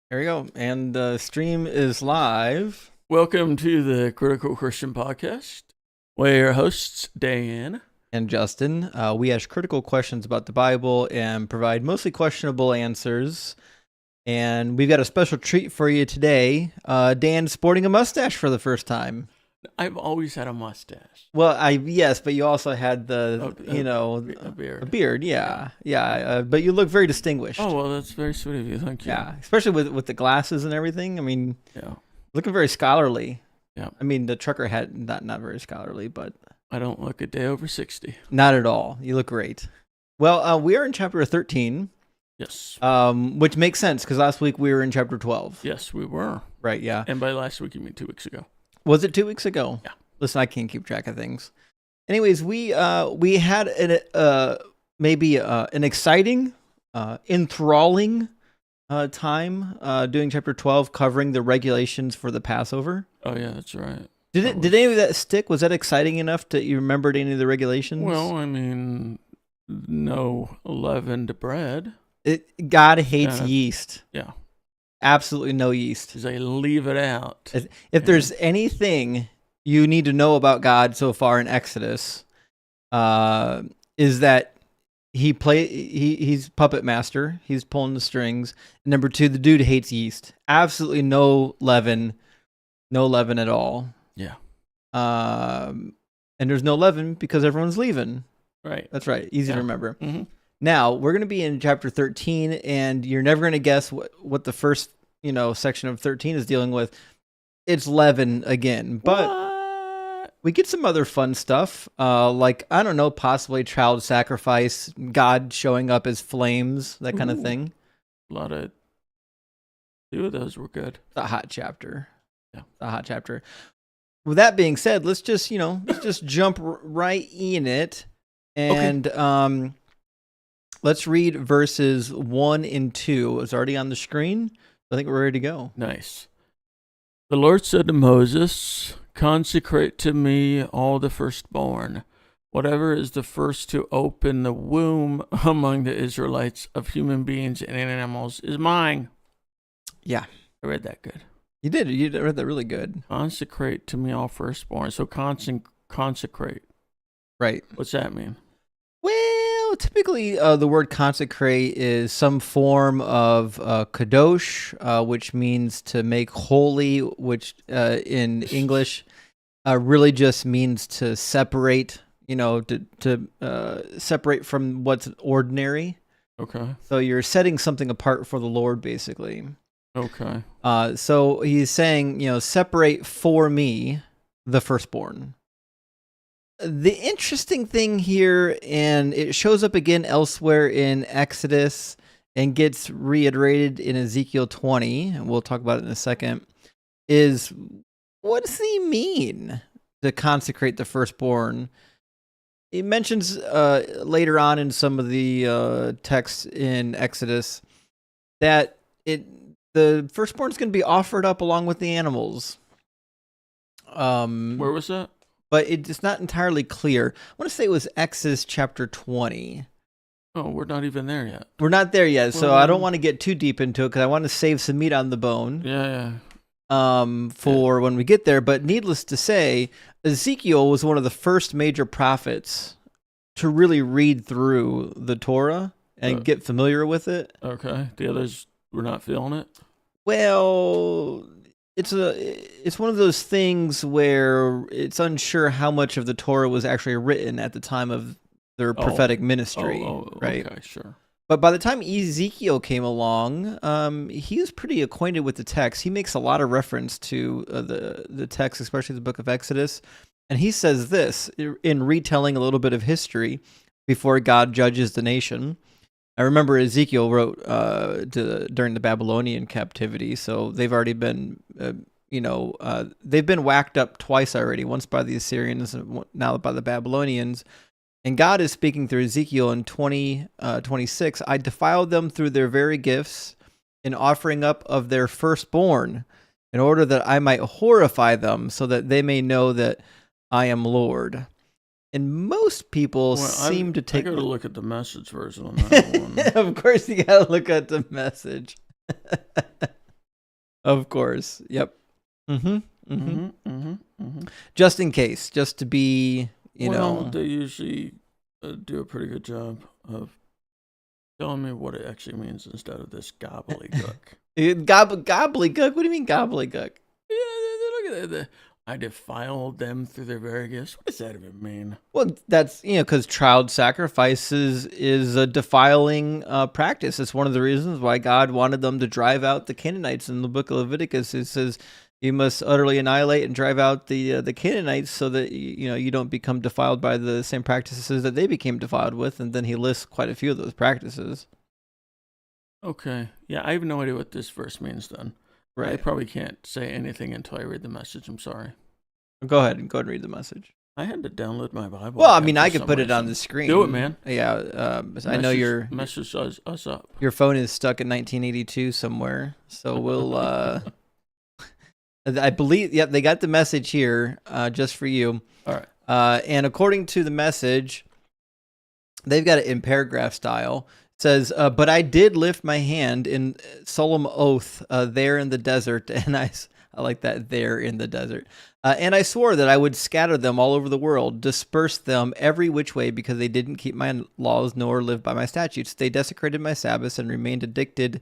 There we go. And the stream is live. Welcome to the Critical Christian Podcast. We're your hosts, Dan and Justin. We ask critical questions about the Bible and provide mostly questionable answers. And we've got a special treat for you today. Dan sporting a mustache for the first time. I've always had a mustache. Well, yes, but you also had a beard. A beard, yeah. But you look very distinguished. Oh, well, that's very sweet of you. Thank you. Yeah, especially with the glasses and everything. I mean, yeah, looking very scholarly. Yeah. I mean, the trucker hat, not very scholarly, but I don't look a day over 60. Not at all. You look great. Well, we are in chapter 13. Yes. Which makes sense because last week we were in chapter 12. Yes, we were. Right, yeah. And by last week, you mean 2 weeks ago. Was it 2 weeks ago? Yeah. Listen, I can't keep track of things. Anyways, we had an exciting, enthralling time doing chapter 12, covering the regulations for the Passover. Oh, yeah, that's right. Did any of that stick? Was that exciting enough that you remembered any of the regulations? Well, I mean, no leavened bread. God hates yeast. Yeah. Absolutely no yeast. Because they leave it out. If there's anything you need to know about God so far in Exodus, is that he's puppet master. He's pulling the strings. And number 2, the dude hates yeast. Absolutely no leaven at all. Yeah. And there's no leaven because everyone's leaving. Right. That's right. Easy to remember. Mm-hmm. Now, we're going to be in chapter 13, and you're never going to guess what the first, section of 13 is dealing with. It's leaven again. But we get some other fun stuff, like, I don't know, possibly child sacrifice, God showing up as flames, that kind of thing. A lot of 2 of those were good. It's a hot chapter. Yeah. It's a hot chapter. With that being said, let's just jump right in it. And let's read verses 1 and 2. It's already on the screen. I think we're ready to go. Nice. The Lord said to Moses, "Consecrate to me all the firstborn. Whatever is the first to open the womb among the Israelites of human beings and animals is mine." Yeah. I read that good. You did. You read that really good. Consecrate to me all firstborn. So consecrate. Right. What's that mean? Well, typically the word consecrate is some form of kadosh, which means to make holy, which in English really just means to separate, to separate from what's ordinary. Okay. So you're setting something apart for the Lord, basically. Okay. So he's saying, separate for me the firstborn. The interesting thing here, and it shows up again elsewhere in Exodus and gets reiterated in Ezekiel 20, and we'll talk about it in a second, is what does he mean to consecrate the firstborn? He mentions later on in some of the texts in Exodus that the firstborn is going to be offered up along with the animals. Where was that? But it's not entirely clear. I want to say it was Exodus chapter 20. Oh, we're not even there yet. We're not there yet, so I don't want to get too deep into it because I want to save some meat on the bone. Yeah. For when we get there. But needless to say, Ezekiel was one of the first major prophets to really read through the Torah and get familiar with it. Okay. The others were not feeling it? Well, it's one of those things where it's unsure how much of the Torah was actually written at the time of their prophetic ministry, right? Okay, sure. But by the time Ezekiel came along, he was pretty acquainted with the text. He makes a lot of reference to the text, especially the book of Exodus. And he says this in retelling a little bit of history before God judges the nation. I remember Ezekiel wrote during the Babylonian captivity, so they've already been, they've been whacked up twice already, once by the Assyrians and now by the Babylonians. And God is speaking through Ezekiel in 26. I defiled them through their very gifts in offering up of their firstborn in order that I might horrify them so that they may know that I am Lord. And most people seem to take... I got to look at the Message version on that one. Of course, you got to look at the Message. Of course. Yep. Mm-hmm. Mm-hmm. Mm-hmm, mm-hmm, mm-hmm. Just in case, just to be, Well, they usually do a pretty good job of telling me what it actually means instead of this gobbledygook. Gobbledygook? What do you mean gobbledygook? Yeah, look at that. I defiled them through their very gifts. What does that even mean? Well, that's, because child sacrifices is a defiling practice. It's one of the reasons why God wanted them to drive out the Canaanites in the book of Leviticus. It says you must utterly annihilate and drive out the Canaanites so that you don't become defiled by the same practices that they became defiled with. And then he lists quite a few of those practices. Okay. Yeah, I have no idea what this verse means then. Right. I probably can't say anything until I read the message. I'm sorry. Go ahead and read the message. I had to download my Bible. Well, I mean, I could put it on the screen. Do it, man. Yeah, I know your message us up. Your phone is stuck in 1982 somewhere, so we'll. I believe, yep, they got the message here, just for you. All right. And according to the message, they've got it in paragraph style. It says, "But I did lift my hand in solemn oath there in the desert," and I like that, there in the desert. "And I swore that I would scatter them all over the world, disperse them every which way, because they didn't keep my laws nor live by my statutes. They desecrated my Sabbaths and remained addicted."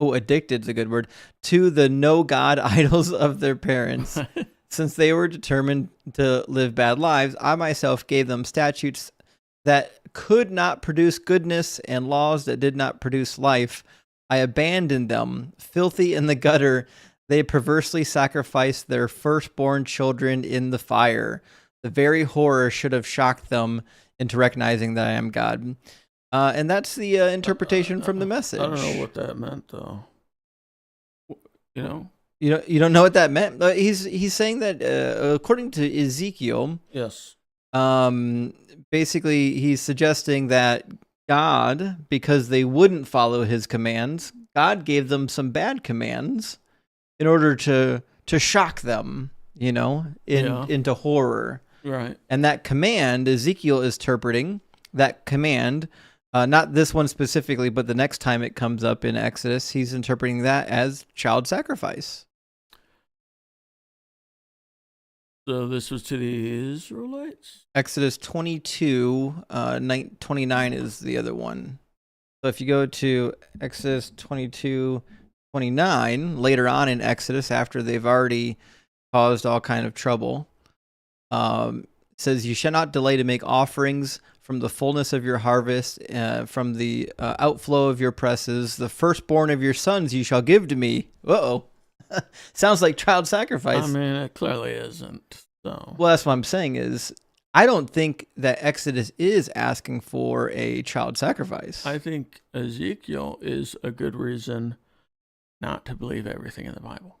Oh, addicted is a good word. "To the no God idols of their parents. Since they were determined to live bad lives, I myself gave them statutes that could not produce goodness and laws that did not produce life. I abandoned them, filthy in the gutter. They perversely sacrificed their firstborn children in the fire. The very horror should have shocked them into recognizing that I am God." And that's the interpretation from the message. I don't know what that meant, though. You don't know what that meant. He's saying that according to Ezekiel, yes. Basically he's suggesting that God, because they wouldn't follow his commands, God gave them some bad commands in order to shock them, into horror. Right. And that command, Ezekiel is interpreting that command. Not this one specifically, but the next time it comes up in Exodus, he's interpreting that as child sacrifice. So this was to the Israelites? Exodus 22, 29 is the other one. So if you go to Exodus 22, 29, later on in Exodus, after they've already caused all kind of trouble, it says, "You shall not delay to make offerings from the fullness of your harvest, from the outflow of your presses. The firstborn of your sons you shall give to me." Uh-oh. Sounds like child sacrifice. I mean, it clearly isn't. So. Well, that's what I'm saying is, I don't think that Exodus is asking for a child sacrifice. I think Ezekiel is a good reason not to believe everything in the Bible.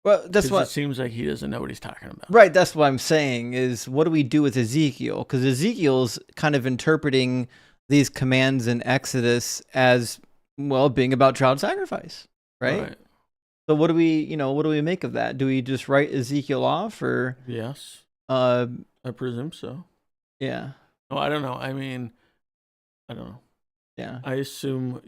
Well, that's what it seems like he doesn't know what he's talking about. Right, that's what I'm saying is, what do we do with Ezekiel? Because Ezekiel's kind of interpreting these commands in Exodus as, well, being about child sacrifice, right? So what do we make of that? Do we just write Ezekiel off, or? Yes. I presume so. Yeah. Oh, I don't know. I mean, I don't know. Yeah. I assume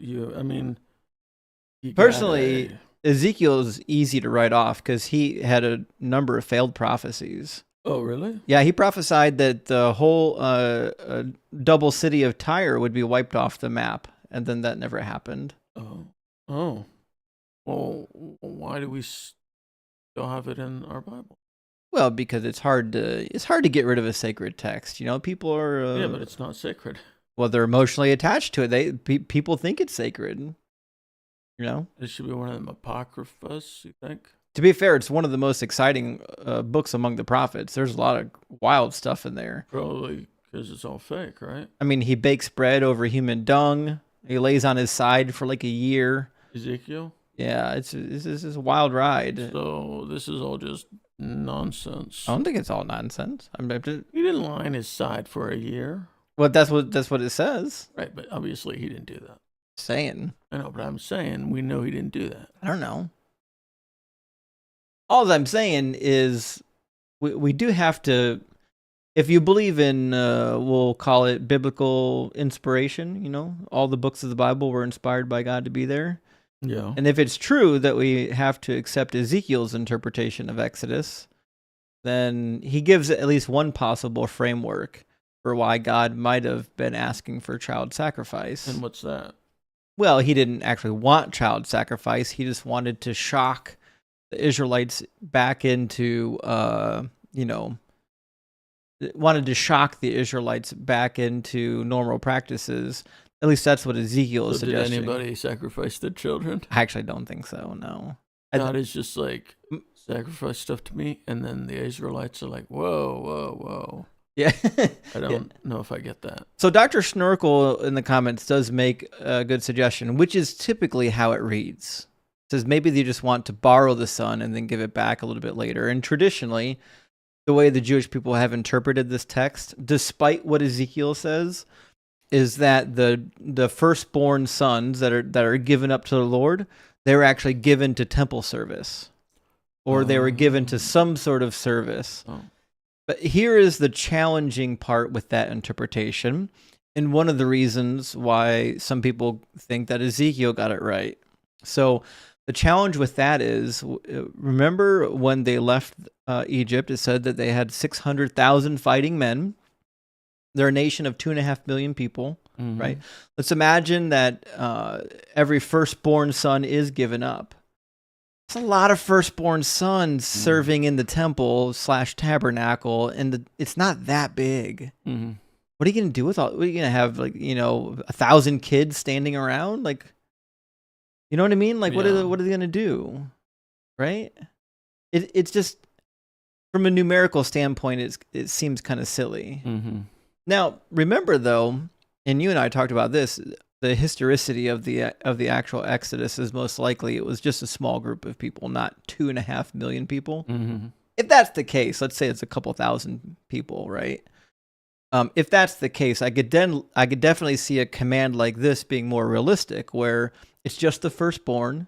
personally, Ezekiel is easy to write off because he had a number of failed prophecies. Oh, really? Yeah, he prophesied that the whole double city of Tyre would be wiped off the map, and then that never happened. Oh. Well, why do we still have it in our Bible? Well, because it's hard to get rid of a sacred text. People are. Yeah, but it's not sacred. Well, they're emotionally attached to it. People think it's sacred. It should be one of them apocryphas, you think? To be fair, it's one of the most exciting books among the prophets. There's a lot of wild stuff in there. Probably because it's all fake, right? I mean, he bakes bread over human dung. He lays on his side for like a year. Ezekiel? Yeah, it's a wild ride. So this is all just nonsense. I don't think it's all nonsense. He didn't lie on his side for a year. Well, that's what it says. Right, but obviously he didn't do that. Saying. I know, but I'm saying we know he didn't do that. I don't know. All I'm saying is we do have to, if you believe in, we'll call it biblical inspiration, all the books of the Bible were inspired by God to be there. Yeah. And if it's true that we have to accept Ezekiel's interpretation of Exodus, then he gives at least one possible framework for why God might have been asking for child sacrifice. And what's that? Well, he didn't actually want child sacrifice. He just wanted to shock the Israelites back into, wanted to shock the Israelites back into normal practices. At least that's what Ezekiel is suggesting. Did anybody sacrifice their children? I actually don't think so, no. God is just like, sacrifice stuff to me, and then the Israelites are like, whoa, whoa, whoa. Yeah. I don't know if I get that. So Dr. Snorkel in the comments does make a good suggestion, which is typically how it reads. It says maybe they just want to borrow the son and then give it back a little bit later. And traditionally, the way the Jewish people have interpreted this text, despite what Ezekiel says, is that the firstborn sons that are given up to the Lord, they were actually given to temple service, or they were given to some sort of service. Oh. But here is the challenging part with that interpretation, and one of the reasons why some people think that Ezekiel got it right. So the challenge with that is, remember when they left Egypt, it said that they had 600,000 fighting men. They're a nation of 2.5 million people, right? Let's imagine that every firstborn son is given up. It's a lot of firstborn sons serving in the temple / tabernacle, and it's not that big. What are you going to do with all? What are you going to have, 1,000 kids standing around? Like, you know what I mean? Like, what are they going to do? Right? It's just, from a numerical standpoint, it seems kind of silly. Now, remember though, and you and I talked about this, the historicity of the actual Exodus is most likely it was just a small group of people, not 2.5 million people. If that's the case, let's say it's a couple thousand people, right? If that's the case, I could definitely see a command like this being more realistic, where it's just the firstborn.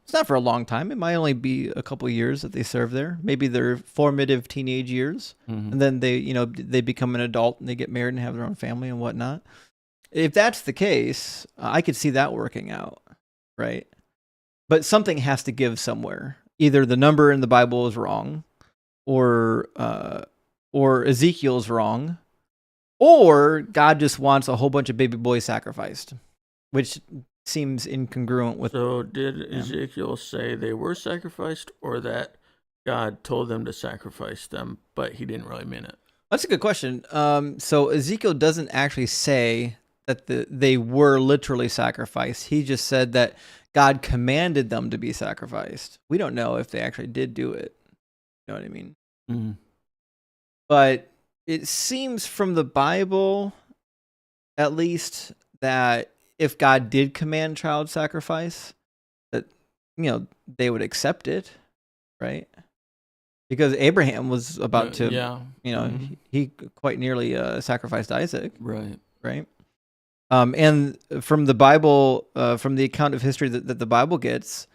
It's not for a long time. It might only be a couple years that they serve there. Maybe their formative teenage years, and then they become an adult and they get married and have their own family and whatnot. If that's the case, I could see that working out, right? But something has to give somewhere. Either the number in the Bible is wrong, or Ezekiel's wrong, or God just wants a whole bunch of baby boys sacrificed, which seems incongruent with. So did Ezekiel say they were sacrificed, or that God told them to sacrifice them, but he didn't really mean it? That's a good question. So Ezekiel doesn't actually say that they were literally sacrificed. He just said that God commanded them to be sacrificed. We don't know if they actually did do it. You know what I mean? But it seems from the Bible, at least, that if God did command child sacrifice, that they would accept it, right? Because Abraham was about to, he quite nearly sacrificed Isaac, right? And from the Bible, from the account of history that the Bible gets,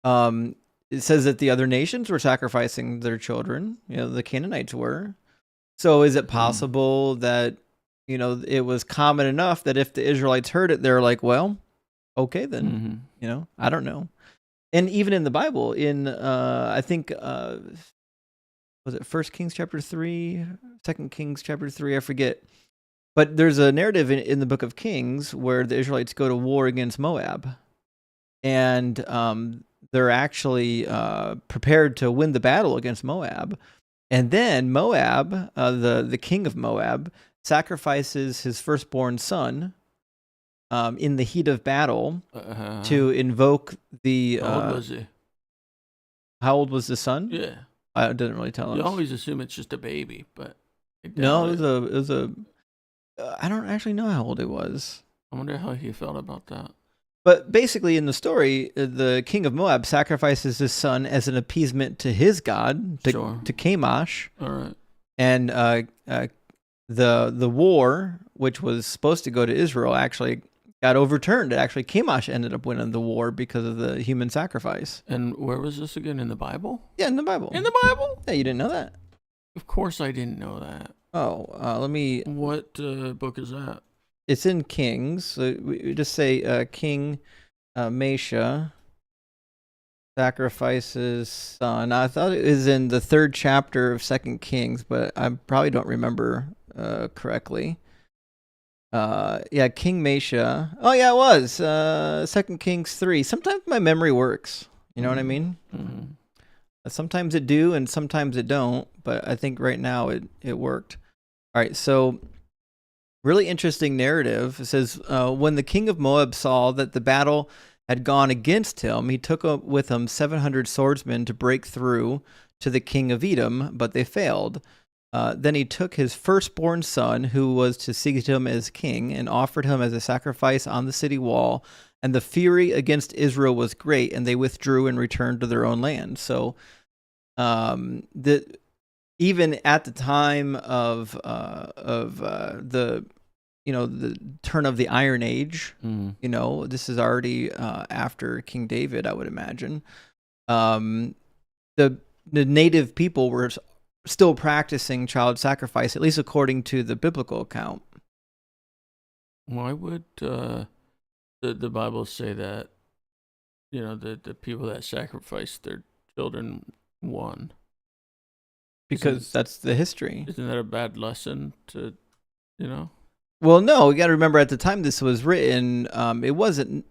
it says that the other nations were sacrificing their children. The Canaanites were. So is it possible that it was common enough that if the Israelites heard it, they're like, well, okay then, I don't know. And even in the Bible, in I think was it 1 Kings chapter 3, 2 Kings chapter 3, I forget. But there's a narrative in the book of Kings where the Israelites go to war against Moab, and they're actually prepared to win the battle against Moab. And then Moab, the king of Moab, sacrifices his firstborn son in the heat of battle to invoke the. How old was he? How old was the son? Yeah, it doesn't really tell us. You always assume it's just a baby, but no, it was a. I don't actually know how old he was. I wonder how he felt about that. But basically, in the story, the king of Moab sacrifices his son as an appeasement to his god, to Chemosh. All right. And the war, which was supposed to go to Israel, actually got overturned. Actually, Chemosh ended up winning the war because of the human sacrifice. And where was this again? In the Bible? Yeah, in the Bible. In the Bible? Yeah, you didn't know that? Of course I didn't know that. Oh, let me... What book is that? It's in Kings. So we just say King Mesha. sacrifices son. I thought it was in the 3rd chapter of 2nd Kings, but I probably don't remember correctly. Yeah, King Mesha. Oh yeah, it was 2nd Kings 3. Sometimes my memory works. You know what I mean? Mm-hmm. Sometimes it do, and sometimes it don't. But I think right now it worked. All right, so really interesting narrative. It says when the king of Moab saw that the battle had gone against him, he took with him 700 swordsmen to break through to the king of Edom, but they failed. Then he took his firstborn son, who was to succeed him as king, and offered him as a sacrifice on the city wall. And the fury against Israel was great, and they withdrew and returned to their own land. So, even at the time of the the turn of the Iron Age, this is already after King David, I would imagine. The native people were still practicing child sacrifice, at least according to the biblical account. Why would the Bible say that? The people that sacrificed their children won. Because that's the history. Isn't that a bad lesson to, Well, no, we got to remember at the time this was written, it wasn't.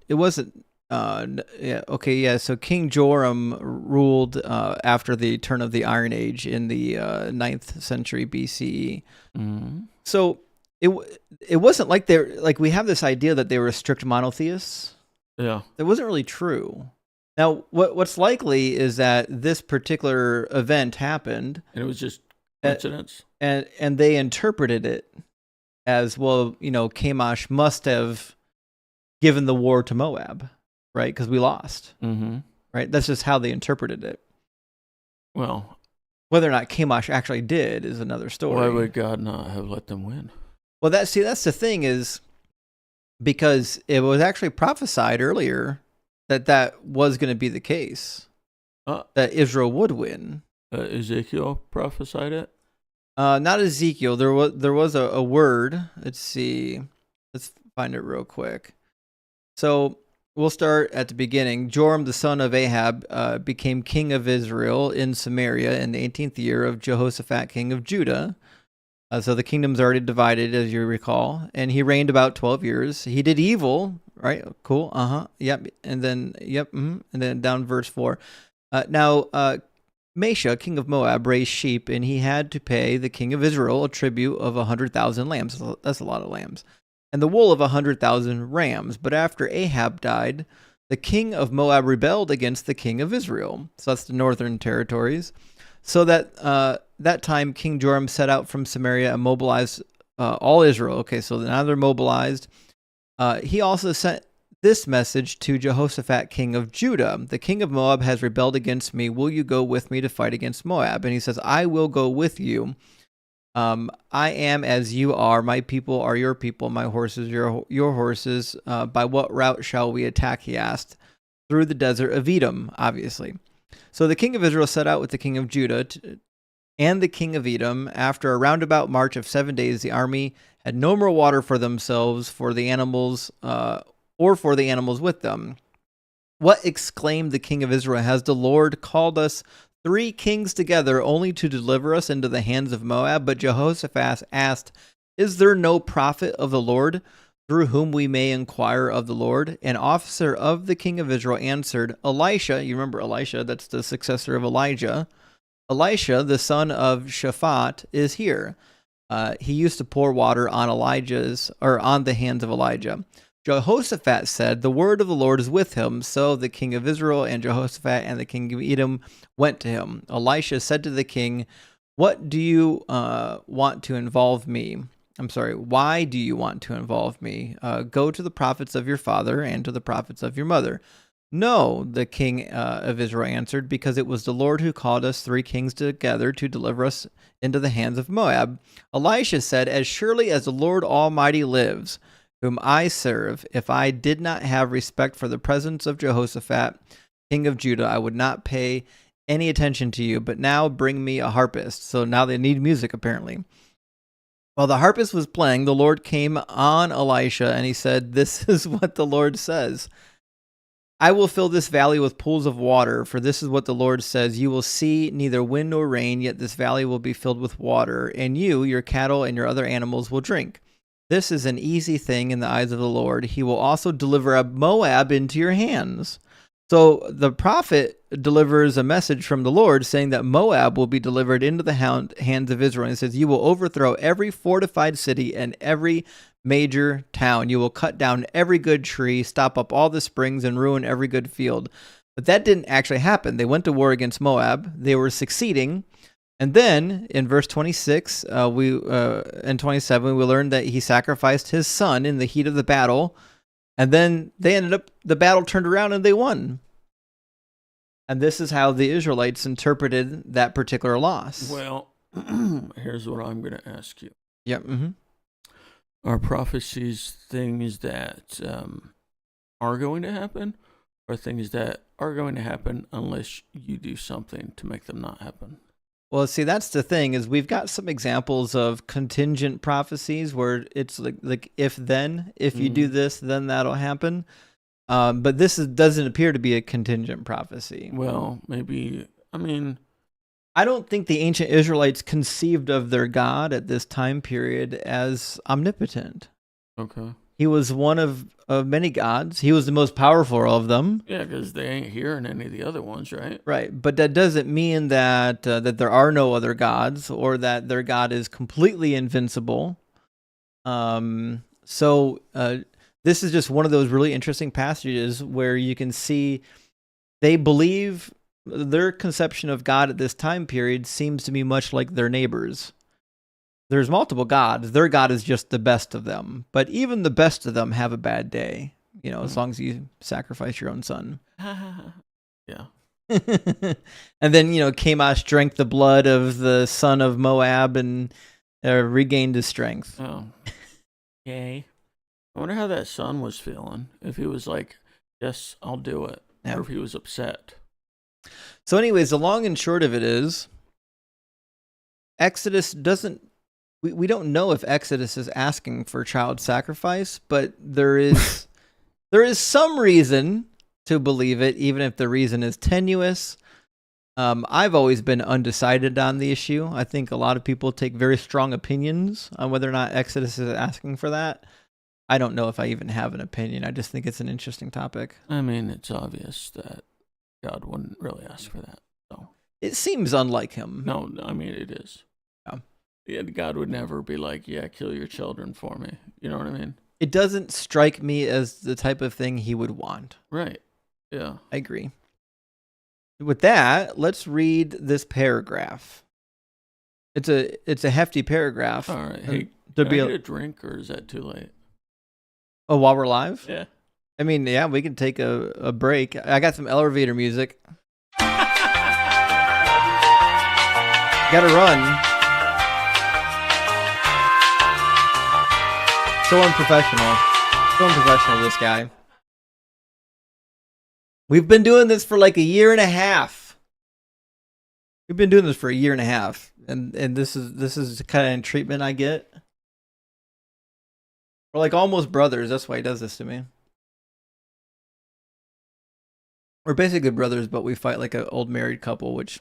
So King Joram ruled after the turn of the Iron Age in the 9th century BCE. Mm-hmm. So it wasn't like we have this idea that they were strict monotheists. Yeah, that wasn't really true. Now, what's likely is that this particular event happened, and it was just coincidence, and they interpreted it as, well, Chemosh must have given the war to Moab, right? Because we lost, right? That's just how they interpreted it. Well, whether or not Chemosh actually did is another story. Why would God not have let them win? Well, that's the thing, is because it was actually prophesied earlier that was going to be the case, that Israel would win. Ezekiel prophesied it? Not Ezekiel. There was a word. Let's see. Let's find it real quick. So we'll start at the beginning. Joram, the son of Ahab, became king of Israel in Samaria in the 18th year of Jehoshaphat, king of Judah. So the kingdom's already divided, as you recall, and he reigned about 12 years. He did evil, right? Cool. Yep. And then, and then down verse 4. Now, Mesha, king of Moab, raised sheep, and he had to pay the king of Israel a tribute of 100,000 lambs. That's a lot of lambs. And the wool of 100,000 rams. But after Ahab died, the king of Moab rebelled against the king of Israel. So that's the northern territories. So that time, King Joram set out from Samaria and mobilized all Israel. Okay, so now they're mobilized. He also sent this message to Jehoshaphat, king of Judah. The king of Moab has rebelled against me. Will you go with me to fight against Moab? And he says, I will go with you. I am as you are. My people are your people. My horses, your horses. By what route shall we attack? He asked. Through the desert of Edom, obviously. So the king of Israel set out with the king of Judah and the king of Edom. After a roundabout march of 7 days, the army had no more water for themselves, for the animals, or for the animals with them. What, exclaimed the king of Israel, has the Lord called us 3 kings together only to deliver us into the hands of Moab? But Jehoshaphat asked, is there no prophet of the Lord through whom we may inquire of the Lord? An officer of the king of Israel answered, Elisha, you remember Elisha, that's the successor of Elijah. Elisha, the son of Shaphat, is here. He used to pour water on on the hands of Elijah. Jehoshaphat said, the word of the Lord is with him. So the king of Israel and Jehoshaphat and the king of Edom went to him. Elisha said to the king, what do you want to involve me? Why do you want to involve me? Go to the prophets of your father and to the prophets of your mother. No, the king of Israel answered, because it was the Lord who called us 3 kings together to deliver us into the hands of Moab. Elisha said, as surely as the Lord Almighty lives, whom I serve, if I did not have respect for the presence of Jehoshaphat, king of Judah, I would not pay any attention to you. But now bring me a harpist. So now they need music, apparently. While the harpist was playing, the Lord came on Elisha, and he said, this is what the Lord says. I will fill this valley with pools of water, for this is what the Lord says. You will see neither wind nor rain, yet this valley will be filled with water, and you, your cattle, and your other animals will drink. This is an easy thing in the eyes of the Lord. He will also deliver Moab into your hands. So the prophet delivers a message from the Lord saying that Moab will be delivered into the hands of Israel. And it says, you will overthrow every fortified city and every major town. You will cut down every good tree, stop up all the springs, and ruin every good field. But that didn't actually happen. They went to war against Moab. They were succeeding. And then in verse 26, and 27, we learned that he sacrificed his son in the heat of the battle. And then the battle turned around and they won. And this is how the Israelites interpreted that particular loss. Well, here's what I'm going to ask you. Yep. Mm-hmm. Are prophecies things that are going to happen, or things that are going to happen unless you do something to make them not happen? Well, see, that's the thing, is we've got some examples of contingent prophecies where it's like if you do this, then that'll happen. But this doesn't appear to be a contingent prophecy. Well, maybe, I don't think the ancient Israelites conceived of their God at this time period as omnipotent. Okay. He was one of many gods. He was the most powerful of them. Yeah, because they ain't hearing any of the other ones, right? Right, but that doesn't mean that there are no other gods or that their God is completely invincible. So this is just one of those really interesting passages where you can see they believe their conception of God at this time period seems to be much like their neighbors. There's multiple gods. Their God is just the best of them. But even the best of them have a bad day, as long as you sacrifice your own son. Yeah. And then, Chemosh drank the blood of the son of Moab and regained his strength. Oh. Yay. I wonder how that son was feeling. If he was like, yes, I'll do it. Yeah. Or if he was upset. So anyways, the long and short of it is, Exodus doesn't, we don't know if Exodus is asking for child sacrifice, but there is some reason to believe it, even if the reason is tenuous. I've always been undecided on the issue. I think a lot of people take very strong opinions on whether or not Exodus is asking for that. I don't know if I even have an opinion. I just think it's an interesting topic. It's obvious that God wouldn't really ask for that. So it seems unlike him. No, it is. Yeah, God would never be like, yeah, kill your children for me. You know what I mean? It doesn't strike me as the type of thing he would want. Right. Yeah. I agree. With that, let's read this paragraph. It's a hefty paragraph. All right. Hey, can I get a drink, or is that too late? Oh, while we're live? Yeah. Yeah, we can take a break. I got some elevator music. Gotta run. So unprofessional, this guy. We've been doing this for like a year and a half. And this is the kind of treatment I get. We're like almost brothers. That's why he does this to me. We're basically brothers, but we fight like an old married couple, which,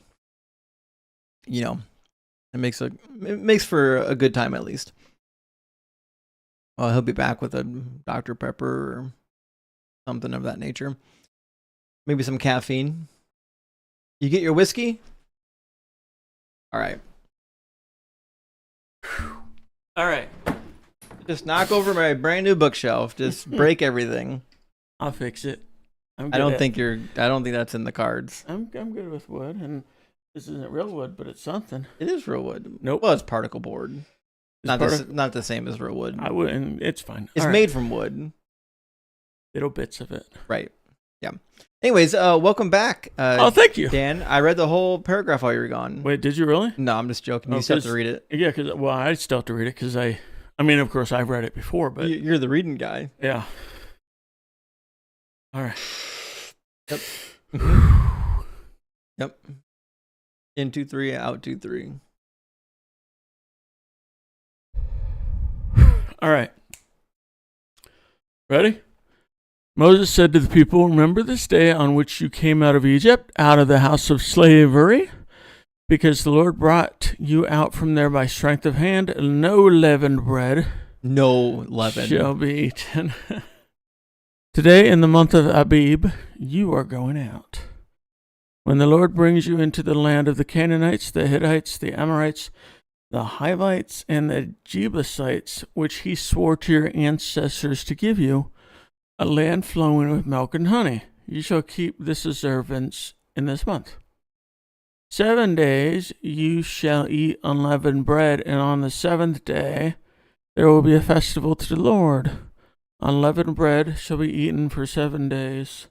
it makes for a good time at least. Well, he'll be back with a Dr. Pepper or something of that nature. Maybe some caffeine. You get your whiskey? All right. All right. Just knock over my brand new bookshelf. Just break everything. I'll fix it. I don't think that's in the cards. I'm good with wood, and this isn't real wood, but it's something. It is real wood. Nope. Well, it's particle board. Not the same as real wood. I wouldn't. It's fine. It's made from wood. Little bits of it. Right. Yeah. Anyways, welcome back. Thank you, Dan. I read the whole paragraph while you were gone. Wait, did you really? No, I'm just joking. You still have to read it. Yeah, I still have to read it because of course, I've read it before, but you're the reading guy. Yeah. All right. Yep. Yep. In 2-3, out 2-3. All right. Ready? Moses said to the people, remember this day on which you came out of Egypt, out of the house of slavery, because the Lord brought you out from there by strength of hand. No leavened bread No leaven shall be eaten. Today, in the month of Abib, you are going out. When the Lord brings you into the land of the Canaanites, the Hittites, the Amorites, the Hivites, and the Jebusites, which he swore to your ancestors to give you, a land flowing with milk and honey. You shall keep this observance in this month. 7 days you shall eat unleavened bread, and on the 7th day there will be a festival to the Lord. Unleavened bread shall be eaten for 7 days.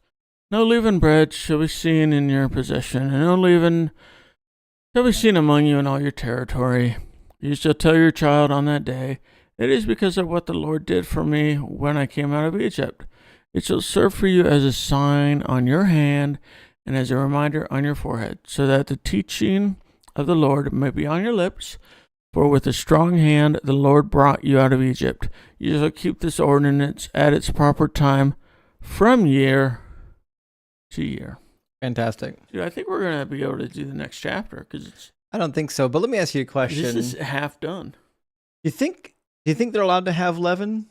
No leavened bread shall be seen in your possession, and no leaven shall be seen among you in all your territory. You shall tell your child on that day, it is because of what the Lord did for me when I came out of Egypt. It shall serve for you as a sign on your hand and as a reminder on your forehead, so that the teaching of the Lord may be on your lips. For with a strong hand the Lord brought you out of Egypt. You shall keep this ordinance at its proper time from year to year. Fantastic. Dude, I think we're going to be able to do the next chapter because I don't think so, but let me ask you a question. this is half done. Do you think they're allowed to have leaven?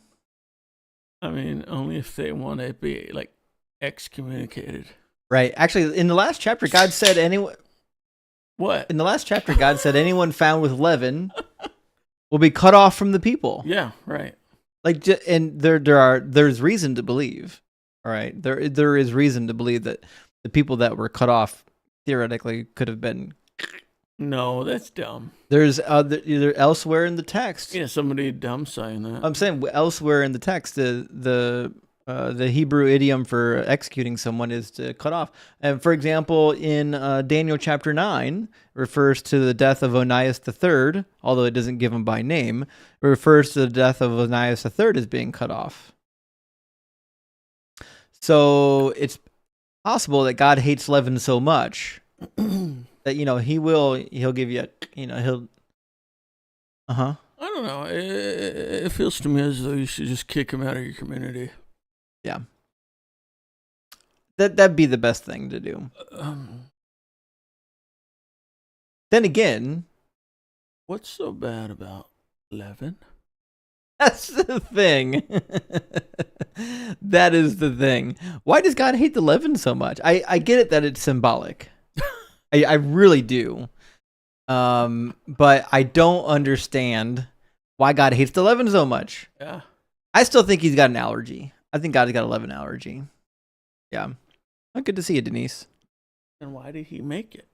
I mean, only if they want to be like excommunicated. Right. Actually, in the last chapter, God said anyone. What? In the last chapter, God said anyone found with leaven will be cut off from the people. Yeah, right. Like, and there's reason to believe. All right, there is reason to believe that the people that were cut off theoretically could have been. No, that's dumb. There's either elsewhere in the text. Yeah, somebody dumb saying that. I'm saying elsewhere in the text, the Hebrew idiom for executing someone is to cut off. And for example, in Daniel chapter 9, refers to the death of Onias III, although it doesn't give him by name. It refers to the death of Onias III as being cut off. So it's possible that God hates leaven so much that he'll give you he'll. I don't know. It feels to me as though you should just kick him out of your community. Yeah. That'd be the best thing to do. Then again, what's so bad about leaven? That's the thing. That is the thing. Why does God hate the leaven so much? I get it that it's symbolic. I really do. But I don't understand why God hates the leaven so much. Yeah. I still think he's got an allergy. I think God's got a leaven allergy. Yeah. Well, good to see you, Denise. And why did he make it?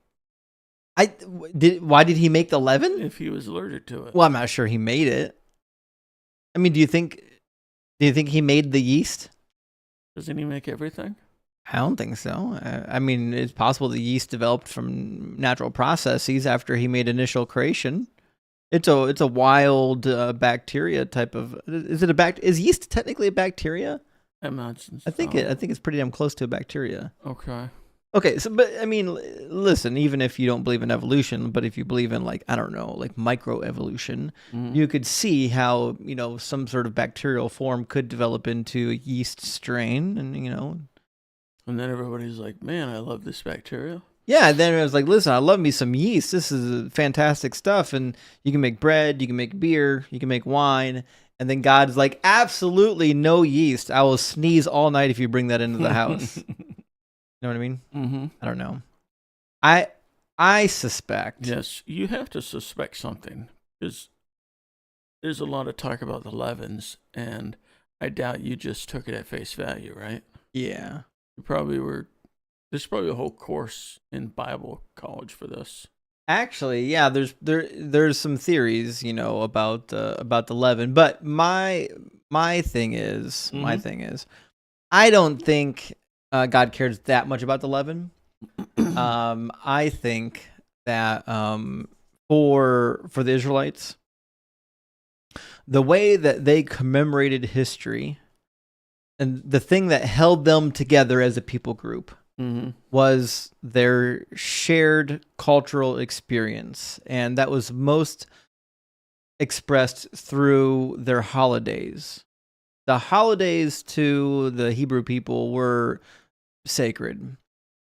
Why did he make the leaven? If he was allergic to it. Well, I'm not sure he made it. I mean, do you think he made the yeast? Doesn't he make everything? I don't think so. I mean, it's possible the yeast developed from natural processes after he made initial creation. It's a wild bacteria type of. Is yeast technically a bacteria? I imagine so. I think it's pretty damn close to a bacteria. Okay. So, but I mean, listen, even if you don't believe in evolution, but if you believe in like microevolution, you could see how, some sort of bacterial form could develop into a yeast strain and, And then everybody's like, man, I love this bacteria. Yeah, then it was like, listen, I love me some yeast. This is fantastic stuff. And you can make bread, you can make beer, you can make wine. And then God's like, absolutely no yeast. I will sneeze all night if you bring that into the house. You know what I mean? Mm-hmm. I don't know. I suspect. Yes, you have to suspect something because there's a lot of talk about the leavens, and I doubt you just took it at face value, right? Yeah. You probably were. There's probably a whole course in Bible college for this. Actually, yeah. There's some theories, about the leaven, but my thing is I don't think God cares that much about the leaven. I think that for the Israelites, the way that they commemorated history and the thing that held them together as a people group was their shared cultural experience, and that was most expressed through their holidays. the holidays to the Hebrew people were sacred.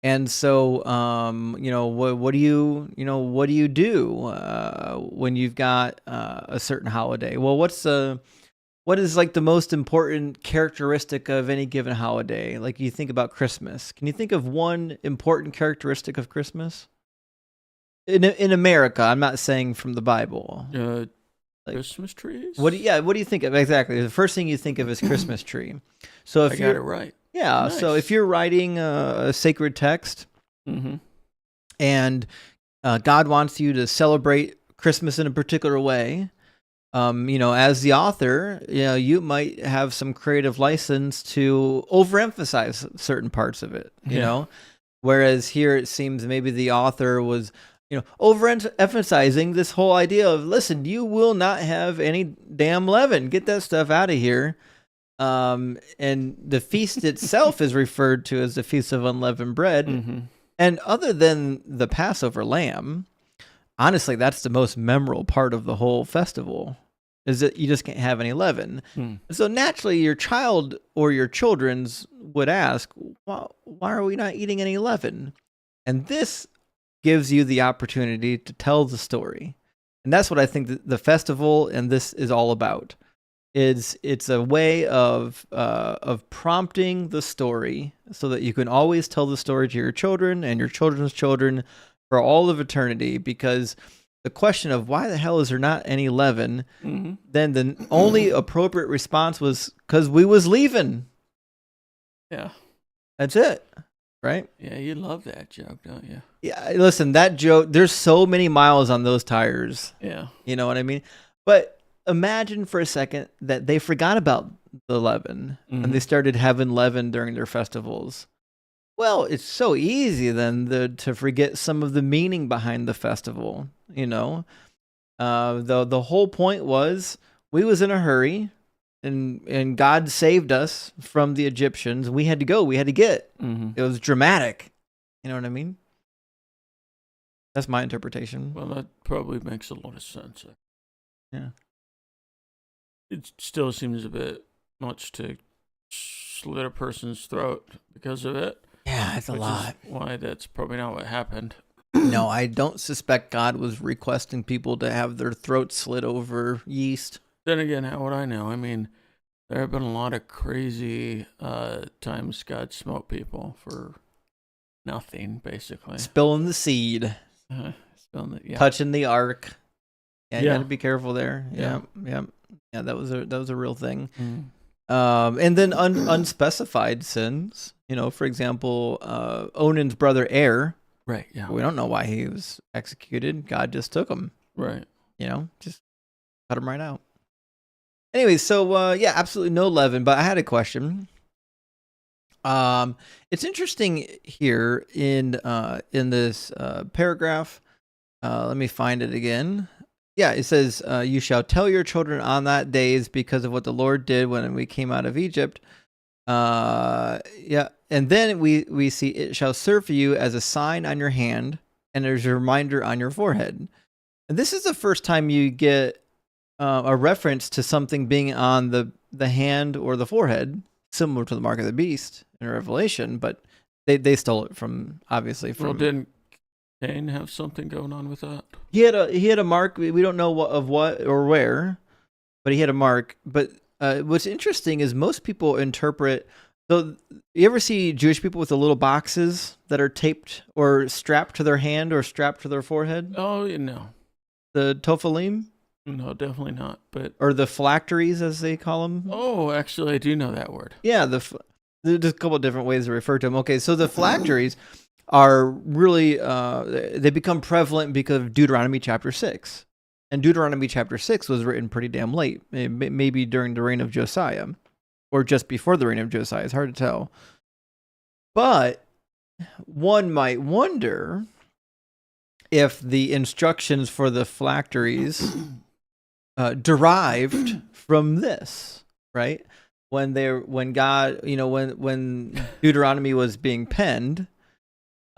And so, what do you do when you've got a certain holiday? Well, what is like the most important characteristic of any given holiday? Like you think about Christmas. Can you think of one important characteristic of Christmas? In America, I'm not saying from the Bible. Christmas trees? What do you think of exactly? The first thing you think of is Christmas tree. So if I got it right. Yeah, Nice. so if you're writing a sacred text and God wants you to celebrate Christmas in a particular way, as the author, you might have some creative license to overemphasize certain parts of it, you know? Whereas here it seems maybe the author was, overemphasizing this whole idea of, listen, you will not have any damn leaven. Get that stuff out of here. And the feast itself is referred to as the Feast of Unleavened Bread. And other than the Passover lamb, honestly, that's the most memorable part of the whole festival, is that you just can't have any leaven. So naturally, your child or your children's would ask, well, why are we not eating any leaven? And this gives you the opportunity to tell the story. And that's what I think the festival and this is all about. It's a way of prompting the story so that you can always tell the story to your children and your children's children for all of eternity. Because the question of why the hell is there not any leaven, then the only appropriate response was because we was leaving. Yeah, that's it, right? Yeah, you love that joke, don't you? Yeah, listen, that joke. There's so many miles on those tires. Yeah, you know what I mean. But imagine for a second that they forgot about the leaven and they started having leaven during their festivals. Well, it's so easy then to forget some of the meaning behind the festival, The whole point was we was in a hurry and God saved us from the Egyptians. We had to go. We had to get. It was dramatic. You know what I mean? That's my interpretation. Well, that probably makes a lot of sense. Yeah. It still seems a bit much to slit a person's throat because of it. Yeah, it's a lot. Why that's probably not what happened. No, I don't suspect God was requesting people to have their throats slit over yeast. Then again, how would I know? I mean, there have been a lot of crazy times God smote people for nothing, basically. Spilling the seed. Touching the ark. Yeah, you got to be careful there. Yeah. Yeah, that was a real thing. And then unspecified sins. For example, Onan's brother Er. Right. Yeah. We don't know why he was executed. God just took him. Right. Just cut him right out. Anyway, so absolutely no leaven. But I had a question. It's interesting here in this paragraph. Let me find it again. Yeah, it says, you shall tell your children on that days because of what the Lord did when we came out of Egypt. And then we see it shall serve for you as a sign on your hand and as a reminder on your forehead. And this is the first time you get a reference to something being on the hand or the forehead, similar to the mark of the beast in Revelation, but they stole it from. Well, didn't Cain have something going on with that? He had a mark. We don't know what or where, but he had a mark. But what's interesting is most people interpret. So you ever see Jewish people with the little boxes that are taped or strapped to their hand or strapped to their forehead? Oh, no. The tophalim? No, definitely not. Or the phylacteries, as they call them. Oh, actually, I do know that word. Yeah, there's a couple of different ways to refer to them. Okay, so the phylacteries are really, they become prevalent because of Deuteronomy chapter 6. And Deuteronomy chapter 6 was written pretty damn late, maybe during the reign of Josiah, or just before the reign of Josiah. It's hard to tell. But one might wonder if the instructions for the phylacteries derived from this, right? When God, when Deuteronomy was being penned,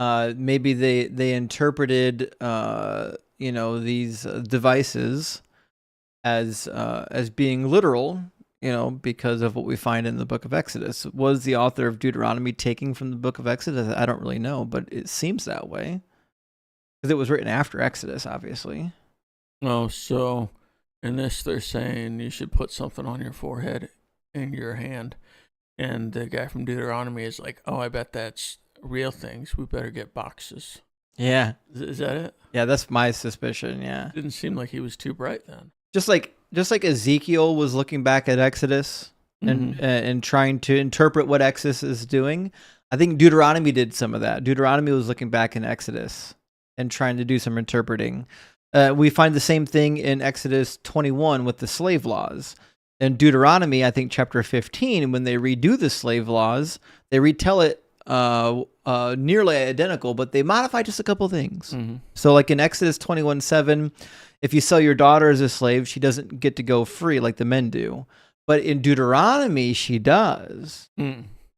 maybe they interpreted, these devices as being literal, because of what we find in the book of Exodus. Was the author of Deuteronomy taking from the book of Exodus? I don't really know, but it seems that way. Because it was written after Exodus, obviously. Oh, so in this they're saying you should put something on your forehead and your hand. And the guy from Deuteronomy is like, oh, I bet that's real things. We better get boxes. Yeah. Is that it? Yeah, that's my suspicion, yeah. Didn't seem like he was too bright then. Just like Ezekiel was looking back at Exodus and trying to interpret what Exodus is doing, I think Deuteronomy did some of that. Deuteronomy was looking back in Exodus and trying to do some interpreting. We find the same thing in Exodus 21 with the slave laws. In Deuteronomy, I think chapter 15, when they redo the slave laws, they retell it nearly identical, but they modify just a couple things. So like in Exodus 21:7, if you sell your daughter as a slave, she doesn't get to go free like the men do. But in Deuteronomy, she does.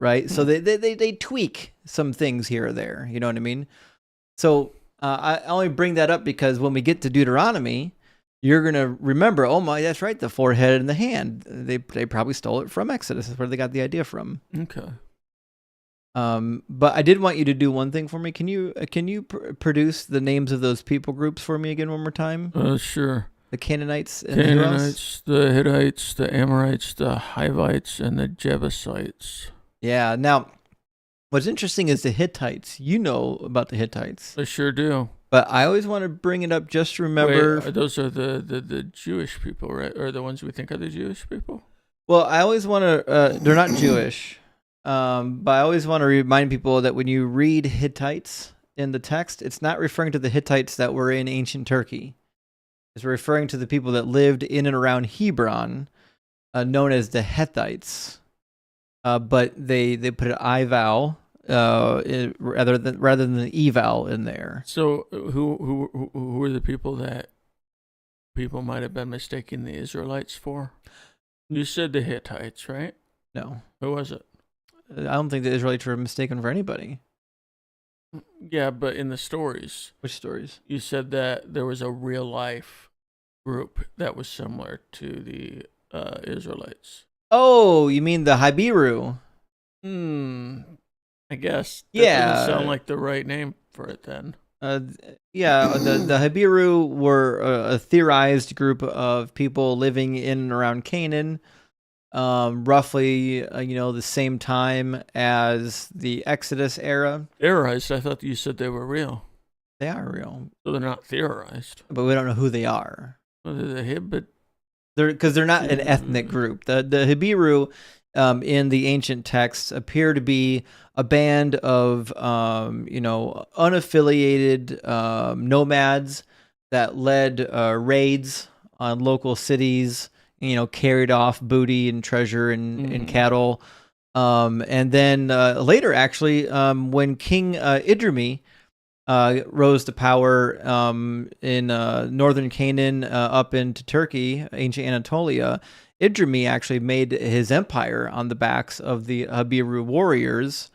Right? So they tweak some things here or there. You know what I mean? So I only bring that up because when we get to Deuteronomy, you're going to remember, oh my, that's right, the forehead and the hand. They probably stole it from Exodus. That's where they got the idea from. Okay. But I did want you to do one thing for me. Can you produce the names of those people groups for me again one more time? Sure. The Canaanites, and the Hittites, the Amorites, the Hivites, and the Jebusites. Yeah. Now, what's interesting is the Hittites. You know about the Hittites. I sure do. But I always want to bring it up just to remember. Wait, those are the Jewish people, right? Or the ones we think are the Jewish people? Well, I always want to. They're not Jewish. But I always want to remind people that when you read Hittites in the text, it's not referring to the Hittites that were in ancient Turkey. It's referring to the people that lived in and around Hebron, known as the Hittites. But they put an I vowel rather than the eval in there. So who were the people that people might have been mistaking the Israelites for? You said the Hittites, right? No. Who was it? I don't think the Israelites were mistaken for anybody. Yeah, but in the stories. Which stories? You said that there was a real life group that was similar to the Israelites. Oh, you mean the Habiru? I guess. That doesn't sound like the right name for it then. Yeah, the Habiru were a theorized group of people living in and around Canaan, roughly, the same time as the Exodus era. Theorized? I thought you said they were real. They are real. So they're not theorized. But we don't know who they are. Well, they're the Hib, because they're not an ethnic group. The Habiru in the ancient texts appear to be a band of unaffiliated nomads that led raids on local cities, carried off booty and treasure and cattle. And then later, actually, when King Idrimi rose to power in northern Canaan up into Turkey, ancient Anatolia, Idrimi actually made his empire on the backs of the Habiru warriors,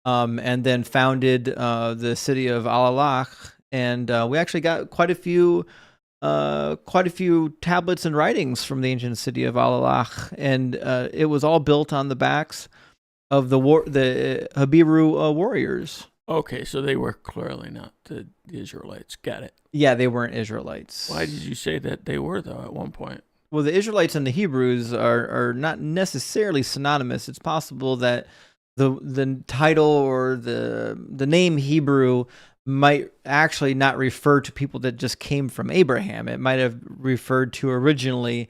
and then founded the city of Alalach. And we actually got quite a few tablets and writings from the ancient city of Alalach, and it was all built on the backs of the Habiru warriors. Okay, so they were clearly not the Israelites. Got it. Yeah, they weren't Israelites. Why did you say that they were, though, at one point? Well, the Israelites and the Hebrews are not necessarily synonymous. It's possible that the title or the name Hebrew might actually not refer to people that just came from Abraham. It might have referred to originally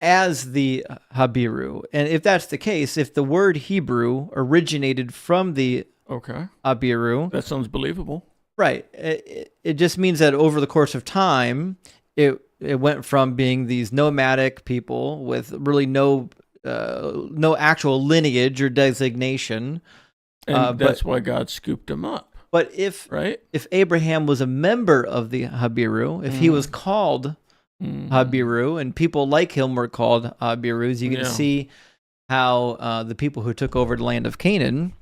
as the Habiru. And if that's the case, if the word Hebrew originated from the Habiru, that sounds believable. Right. It just means that over the course of time, it went from being these nomadic people with really no actual lineage or designation. And that's why God scooped them up. But if Abraham was a member of the Habiru, if he was called Habiru, and people like him were called Habirus, you can see how the people who took over the land of Canaan,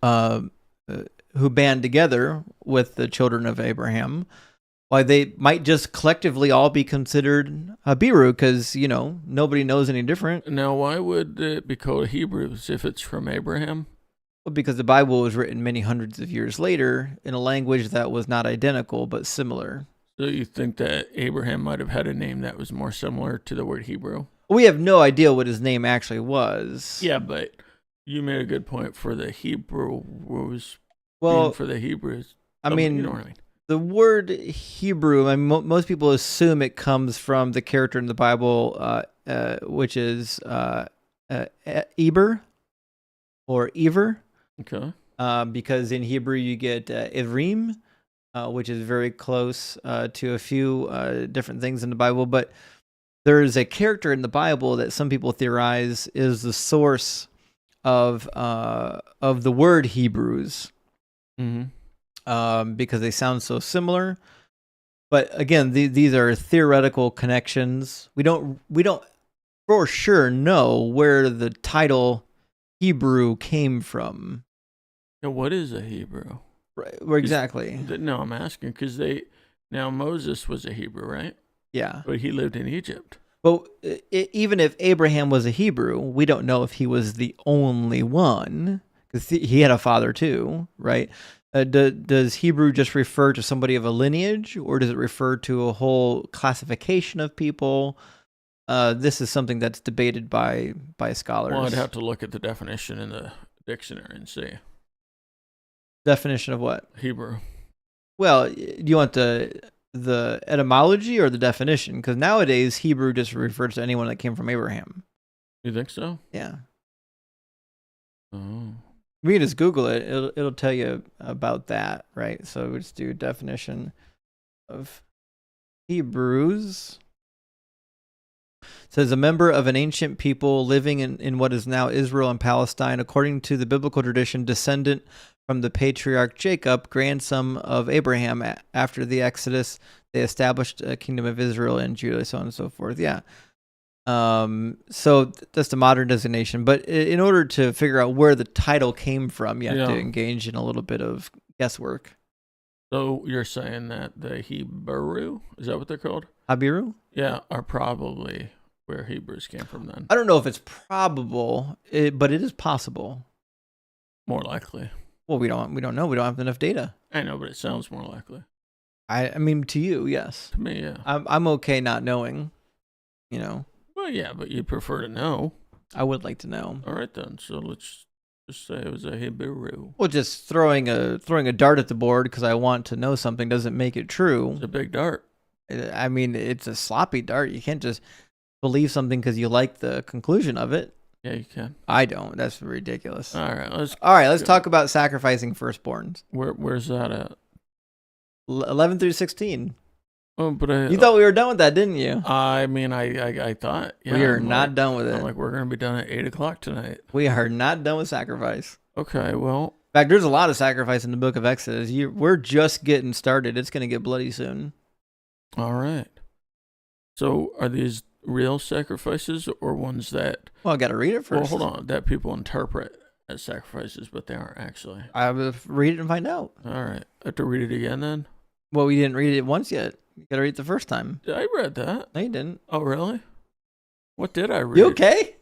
who band together with the children of Abraham, Why they might just collectively all be considered Habiru, because, nobody knows any different. Now, why would it be called Hebrews if it's from Abraham? Well, because the Bible was written many hundreds of years later in a language that was not identical, but similar. So you think that Abraham might have had a name that was more similar to the word Hebrew? We have no idea what his name actually was. Yeah, but you made a good point for the Hebrews. Well, for the Hebrews. I mean, you know what I mean. The word Hebrew, most people assume it comes from the character in the Bible, which is Eber or Ever. Okay. Because in Hebrew you get Ivrim, which is very close to a few different things in the Bible. But there is a character in the Bible that some people theorize is the source of the word Hebrews. Mm-hmm. Because they sound so similar. But again, these are theoretical connections. We don't for sure know where the title Hebrew came from. Now, what is a Hebrew? Right, exactly. No, I'm asking because Moses was a Hebrew, right? Yeah. But he lived in Egypt. But even if Abraham was a Hebrew, we don't know if he was the only one, because he had a father too, right? Does Hebrew just refer to somebody of a lineage, or does it refer to a whole classification of people? This is something that's debated by scholars. Well, I'd have to look at the definition in the dictionary and see. Definition of what? Hebrew. Well, do you want the etymology or the definition? Because nowadays Hebrew just refers to anyone that came from Abraham. You think so? Yeah. Oh. We can just Google it. It'll tell you about that, right? So we just do definition of Hebrews. It says a member of an ancient people living in what is now Israel and Palestine, according to the biblical tradition, descendant from the patriarch Jacob, grandson of Abraham. After the Exodus, they established a kingdom of Israel and Judah, so on and so forth. Yeah. So that's the modern designation. But in order to figure out where the title came from, you have to engage in a little bit of guesswork. So you're saying that the Hebrew, is that what they're called? Habiru? Yeah, are probably where Hebrews came from then. I don't know if it's probable, but it is possible. More likely. Well, we don't know. We don't have enough data. I know, but it sounds more likely. I mean, to you, yes. To me, yeah. I'm okay not knowing, Well, yeah, but you prefer to know. I would like to know. All right, then. So let's just say it was a Hebrew. Well, just throwing a dart at the board because I want to know something doesn't make it true. It's a big dart. I mean, it's a sloppy dart. You can't just believe something because you like the conclusion of it. Yeah, you can. I don't. That's ridiculous. All right, let's talk about sacrificing firstborns. Where's that at? 11 through 16. Oh, but you thought we were done with that, didn't you? I mean, I thought. Yeah, we are not done with it. I'm like, we're gonna be done at 8:00 tonight. We are not done with sacrifice. Okay, well. In fact, there's a lot of sacrifice in the book of Exodus. We're just getting started. It's gonna get bloody soon. All right. So, are these real sacrifices or ones that? Well, I got to read it first. Well, hold on. That people interpret as sacrifices, but they aren't actually. I will read it and find out. All right. I have to read it again then? Well, we didn't read it once yet. You got to read it the first time. I read that. No, you didn't. Oh, really? What did I read? You okay?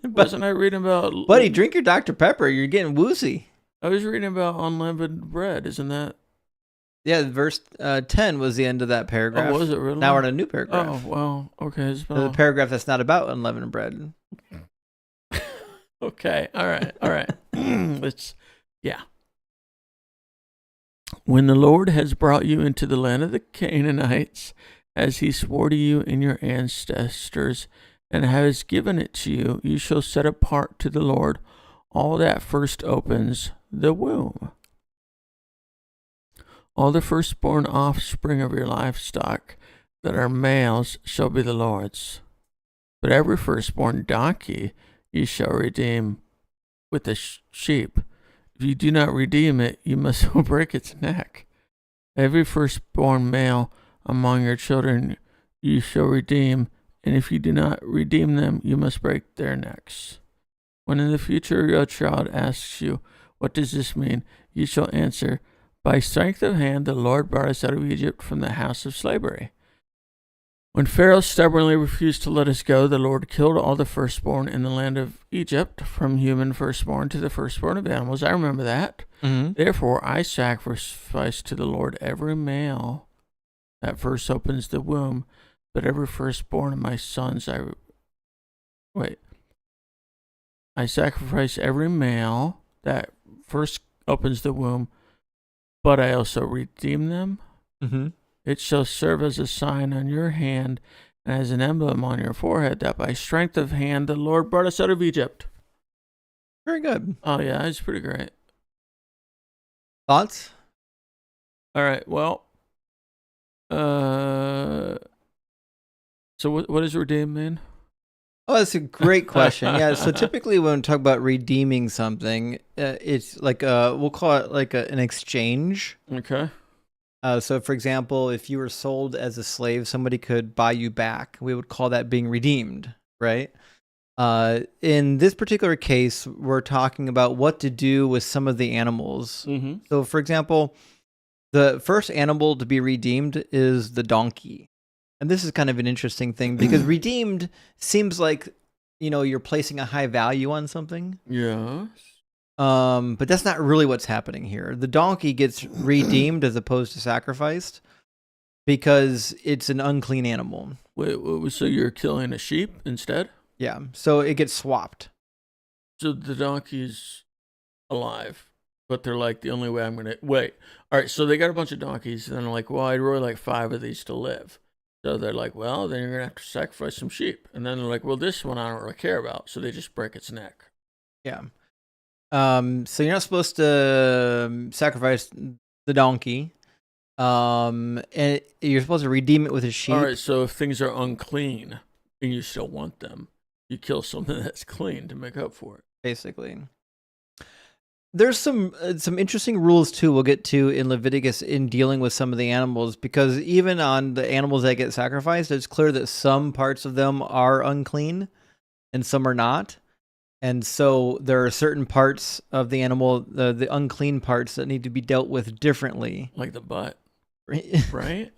Wasn't I reading about... Buddy, drink your Dr. Pepper. You're getting woozy. I was reading about unleavened bread. Isn't that... Yeah, verse 10 was the end of that paragraph. Oh, was it really? Now we're in a new paragraph. Oh, well, okay. The paragraph that's not about unleavened bread. Okay, all right. Yeah. When the Lord has brought you into the land of the Canaanites, as he swore to you and your ancestors, and has given it to you, you shall set apart to the Lord all that first opens the womb. All the firstborn offspring of your livestock that are males shall be the Lord's. But every firstborn donkey you shall redeem with the sheep. If you do not redeem it, you must break its neck. Every firstborn male among your children you shall redeem, and if you do not redeem them, you must break their necks. When in the future your child asks you, what does this mean? You shall answer, By strength of hand, the Lord brought us out of Egypt from the house of slavery. When Pharaoh stubbornly refused to let us go, the Lord killed all the firstborn in the land of Egypt, from human firstborn to the firstborn of animals. I remember that. Mm-hmm. Therefore, I sacrifice to the Lord every male that first opens the womb, but every firstborn of my sons I sacrifice every male that first opens the womb, but I also redeem them. Mm-hmm. It shall serve as a sign on your hand and as an emblem on your forehead that by strength of hand the Lord brought us out of Egypt. Very good. Oh, yeah, it's pretty great. Thoughts? All right, well, so what does redeem mean? Oh, that's a great question. Yeah, so typically when we talk about redeeming something, it's like we'll call it like an exchange. Okay. So, for example, if you were sold as a slave, somebody could buy you back. We would call that being redeemed, right? In this particular case, we're talking about what to do with some of the animals. Mm-hmm. So, for example, the first animal to be redeemed is the donkey. And this is kind of an interesting thing because redeemed seems like, you're placing a high value on something. Yes. But that's not really what's happening here. The donkey gets redeemed as opposed to sacrificed because it's an unclean animal. Wait, so you're killing a sheep instead? Yeah, so it gets swapped. So the donkey's alive, but they're like, the only way I'm going to... Wait, all right, so they got a bunch of donkeys, and then they're like, well, I'd really like 5 of these to live. So they're like, well, then you're going to have to sacrifice some sheep. And then they're like, well, this one I don't really care about. So they just break its neck. Yeah. So you're not supposed to sacrifice the donkey. And you're supposed to redeem it with a sheep. All right, so if things are unclean and you still want them, you kill something that's clean to make up for it. Basically. There's some interesting rules too we'll get to in Leviticus in dealing with some of the animals, because even on the animals that get sacrificed, it's clear that some parts of them are unclean and some are not. And so there are certain parts of the animal, the unclean parts, that need to be dealt with differently. Like the butt, right?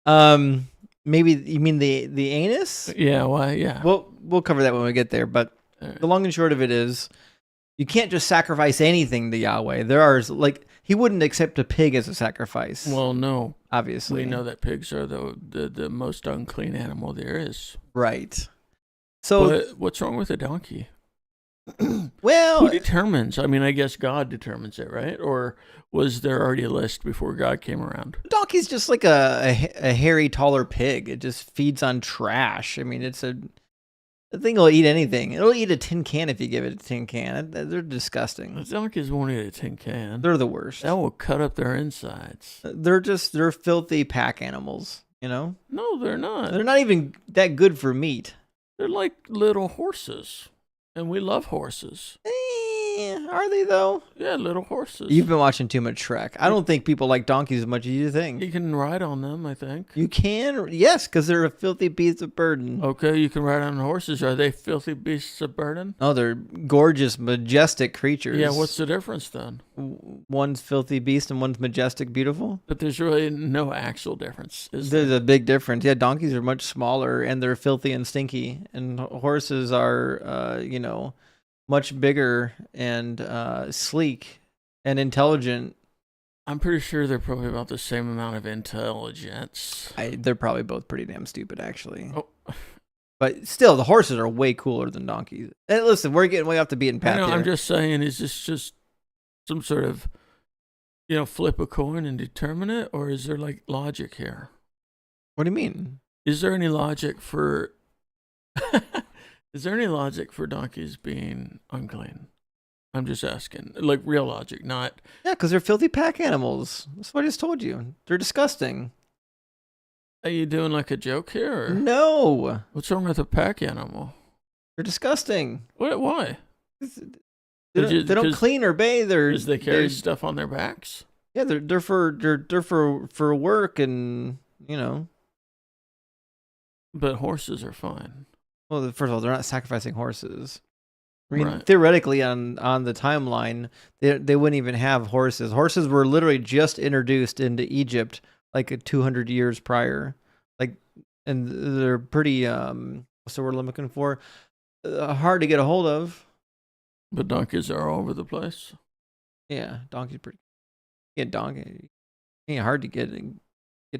Maybe you mean the anus? Yeah, why? Yeah. We'll cover that when we get there, but the long and short of it is, you can't just sacrifice anything to Yahweh. There are, he wouldn't accept a pig as a sacrifice. Well, no. Obviously. We know that pigs are the most unclean animal there is. Right. So, but what's wrong with a donkey? Well, who determines? I mean, I guess God determines it, right? Or was there already a list before God came around? Donkey's just like a hairy, taller pig. It just feeds on trash. I mean, the thing will eat anything. It'll eat a tin can if you give it a tin can. They're disgusting. The donkeys won't eat a tin can. They're the worst. That will cut up their insides. They're filthy pack animals, No, they're not. They're not even that good for meat. They're like little horses. And we love horses. Are they though? Yeah, little horses. You've been watching too much Shrek. I don't think people like donkeys as much as you think. You can ride on them, I think. You can? Yes, because they're a filthy beast of burden. Okay, you can ride on horses. Are they filthy beasts of burden? Oh, they're gorgeous, majestic creatures. Yeah, what's the difference then? One's filthy beast and one's majestic, beautiful. But there's really no actual difference, is there? There's a big difference. Yeah, donkeys are much smaller and they're filthy and stinky. And horses are, much bigger and sleek and intelligent. I'm pretty sure they're probably about the same amount of intelligence. They're probably both pretty damn stupid, actually. Oh. But still, the horses are way cooler than donkeys. Hey, listen, we're getting way off the beaten path here. I'm just saying, is this just some sort of, flip a coin and determine it? Or is there, logic here? What do you mean? Is there any logic for... Is there any logic for donkeys being unclean? I'm just asking. Real logic, not... Yeah, because they're filthy pack animals. That's what I just told you. They're disgusting. Are you doing a joke here? Or? No. What's wrong with a pack animal? They're disgusting. What? Why? They don't clean or bathe. Because they carry stuff on their backs? Yeah, they're for work and, But horses are fine. Well, first of all, they're not sacrificing horses. I mean, Right. theoretically, on the timeline, they wouldn't even have horses. Horses were literally just introduced into Egypt like 200 years prior. Like, and they're pretty what's the word I'm looking for? Hard to get a hold of. But donkeys are all over the place. Yeah, donkeys pretty. Get donkey. Ain't hard to get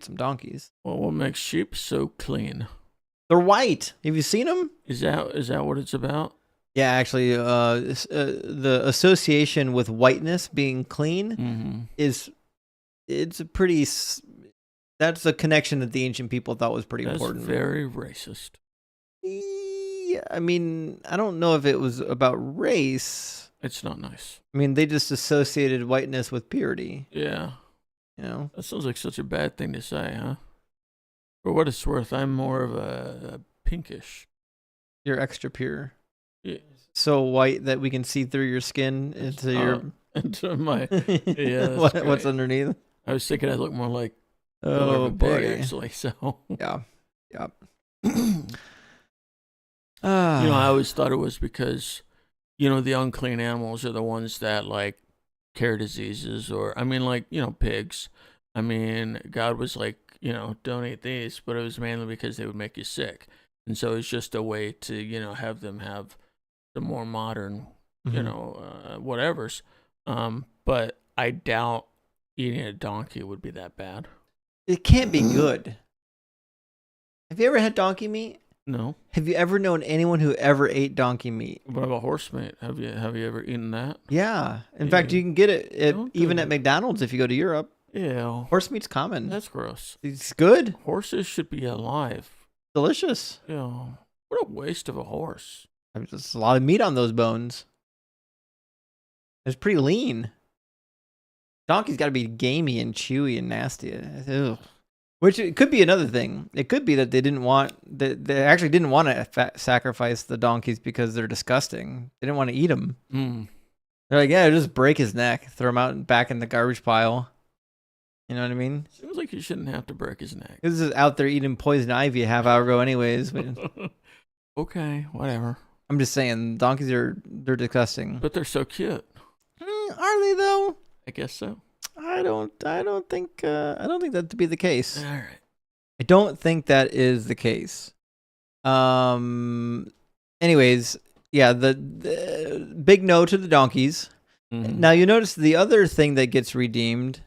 some donkeys. Well, what makes sheep so clean? They're white. Have you seen them? Is that what it's about? Yeah, actually, the association with whiteness being clean it's a pretty. That's a connection that the ancient people thought was pretty important. Very racist. Yeah, I mean, I don't know if it was about race. It's not nice. I mean, they just associated whiteness with purity. Yeah. You know? That sounds like such a bad thing to say, huh? For what it's worth, I'm more of a pinkish. You're extra pure. Yeah. So white that we can see through your skin into your... Into my... Yeah, what's underneath? I was thinking I look more like Oh, a pig, boy. actually, so... Yeah. I always thought it was because, the unclean animals are the ones that, like, carry diseases or, pigs. I mean, God was like, don't eat these, but it was mainly because they would make you sick. And so it's just a way to, have them have the more modern, whatevers. But I doubt eating a donkey would be that bad. It can't be good. Have you ever had donkey meat? No. Have you ever known anyone who ever ate donkey meat? What about horse meat? Have you ever eaten that? Yeah. In fact, you can get it even at McDonald's if you go to Europe. Ew. Horse meat's common. That's gross. It's good. Horses should be alive. Delicious. Ew. What a waste of a horse. There's a lot of meat on those bones. It's pretty lean. Donkey's got to be gamey and chewy and nasty. Ugh. Which it could be another thing. It could be that they actually didn't want to sacrifice the donkeys because they're disgusting. They didn't want to eat them. They're like, yeah, just break his neck, throw him out back in the garbage pile. You know what I mean? Seems like you shouldn't have to break his neck. This is out there eating poison ivy a half hour ago, anyways. But okay, whatever. I'm just saying, donkeys they're disgusting. But they're so cute. Are they though? I guess so. I don't think that to be the case. All right. I don't think that is the case. Anyways, yeah, the big no to the donkeys. Now you notice the other thing that gets redeemed.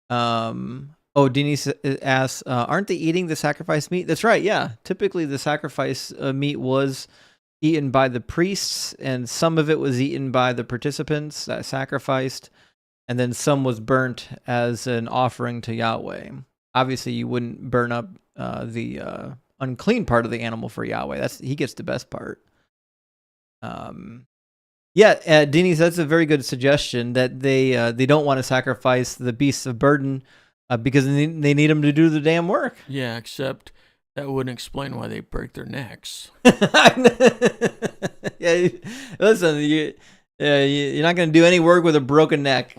Denise asks, aren't they eating the sacrifice meat? That's right. Yeah. Typically the sacrifice meat was eaten by the priests, and some of it was eaten by the participants that sacrificed, and then some was burnt as an offering to Yahweh. Obviously, you wouldn't burn up the unclean part of the animal for Yahweh. He gets the best part. Denise, that's a very good suggestion that they don't want to sacrifice the beasts of burden because they need them to do the damn work. Yeah, except that wouldn't explain why they break their necks. Yeah, listen, you're not going to do any work with a broken neck.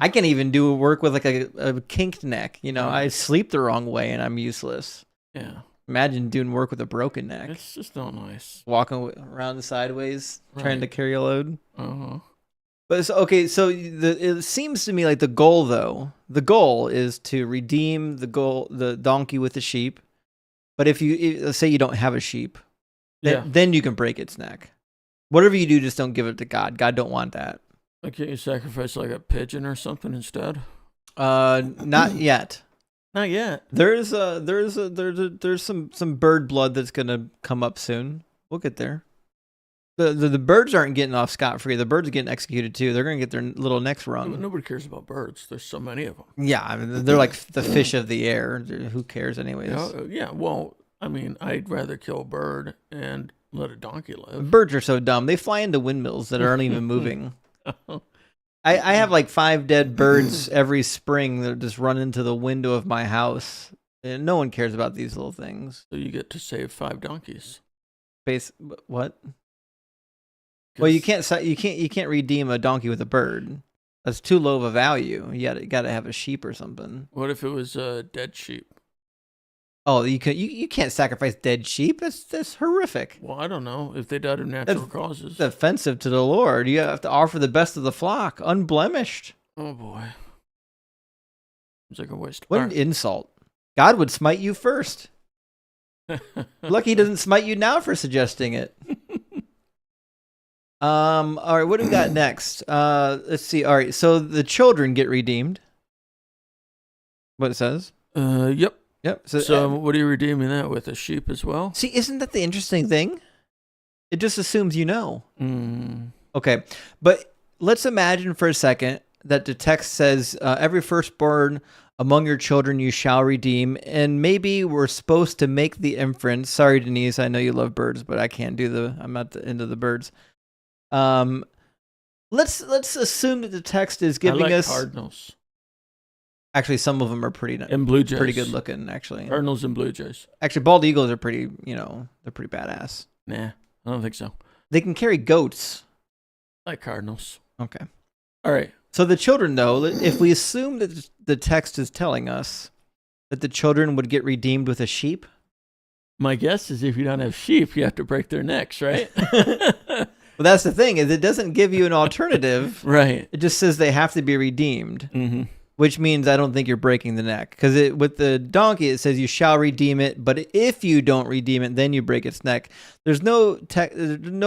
I can't even do work with like a kinked neck. I sleep the wrong way and I'm useless. Yeah. Imagine doing work with a broken neck. It's just not nice. Walking around sideways, trying to carry a load. But it seems to me like the goal is to redeem the donkey with the sheep. But if let's say you don't have a sheep, then you can break its neck. Whatever you do, just don't give it to God. God don't want that. Like, can't you sacrifice like a pigeon or something instead? Not yet. Not yet. There's some bird blood that's gonna come up soon. We'll get there. The birds aren't getting off scot-free. The birds are getting executed too. They're gonna get their little necks wrung. Nobody cares about birds. There's so many of them. Yeah, I mean, they're like the fish of the air. Who cares anyways? Yeah. Well, I mean, I'd rather kill a bird and let a donkey live. Birds are so dumb. They fly into windmills that aren't even moving. I have like 5 dead birds every spring that just run into the window of my house. And no one cares about these little things. So you get to save 5 donkeys. What? Well, you can't redeem a donkey with a bird. That's too low of a value. You got to have a sheep or something. What if it was a dead sheep? Oh, you can't sacrifice dead sheep. That's horrific. Well, I don't know if they died of natural causes. It's offensive to the Lord. You have to offer the best of the flock, unblemished. Oh boy, it's like a waste. What an insult! God would smite you first. Lucky he doesn't smite you now for suggesting it. All right, what do we got next? Let's see. All right, so the children get redeemed. What it says? Yep. Yep. So what are you redeeming that with? A sheep as well? See, isn't that the interesting thing? It just assumes you know. Okay, but let's imagine for a second that the text says, every firstborn among your children you shall redeem, and maybe we're supposed to make the inference. Sorry, Denise, I know you love birds, but I can't I'm not into the birds. Let's assume that the text is giving us cardinals. Actually, some of them are pretty and blue jays. Pretty good looking, actually. Cardinals and blue jays. Actually, bald eagles are pretty. They're pretty badass. Nah, I don't think so. They can carry goats. Like cardinals. Okay. All right. So the children, though, if we assume that the text is telling us that the children would get redeemed with a sheep, my guess is if you don't have sheep, you have to break their necks, right? Well, that's the thing, is it doesn't give you an alternative. Right. It just says they have to be redeemed, which means I don't think you're breaking the neck. Because with the donkey, it says you shall redeem it, but if you don't redeem it, then you break its neck. There's no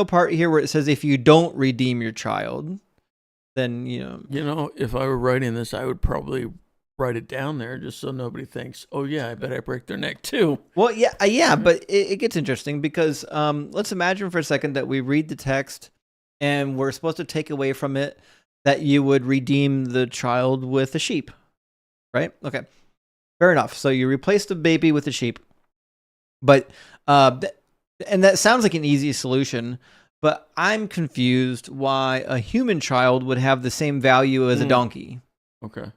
part here where it says if you don't redeem your child, then, if I were writing this, I would probably write it down there just so nobody thinks, oh, yeah, I bet I break their neck too. Well, yeah, but it gets interesting because let's imagine for a second that we read the text and we're supposed to take away from it that you would redeem the child with a sheep, right? Okay, fair enough. So you replace the baby with a sheep, but and that sounds like an easy solution, but I'm confused why a human child would have the same value as a donkey. Okay.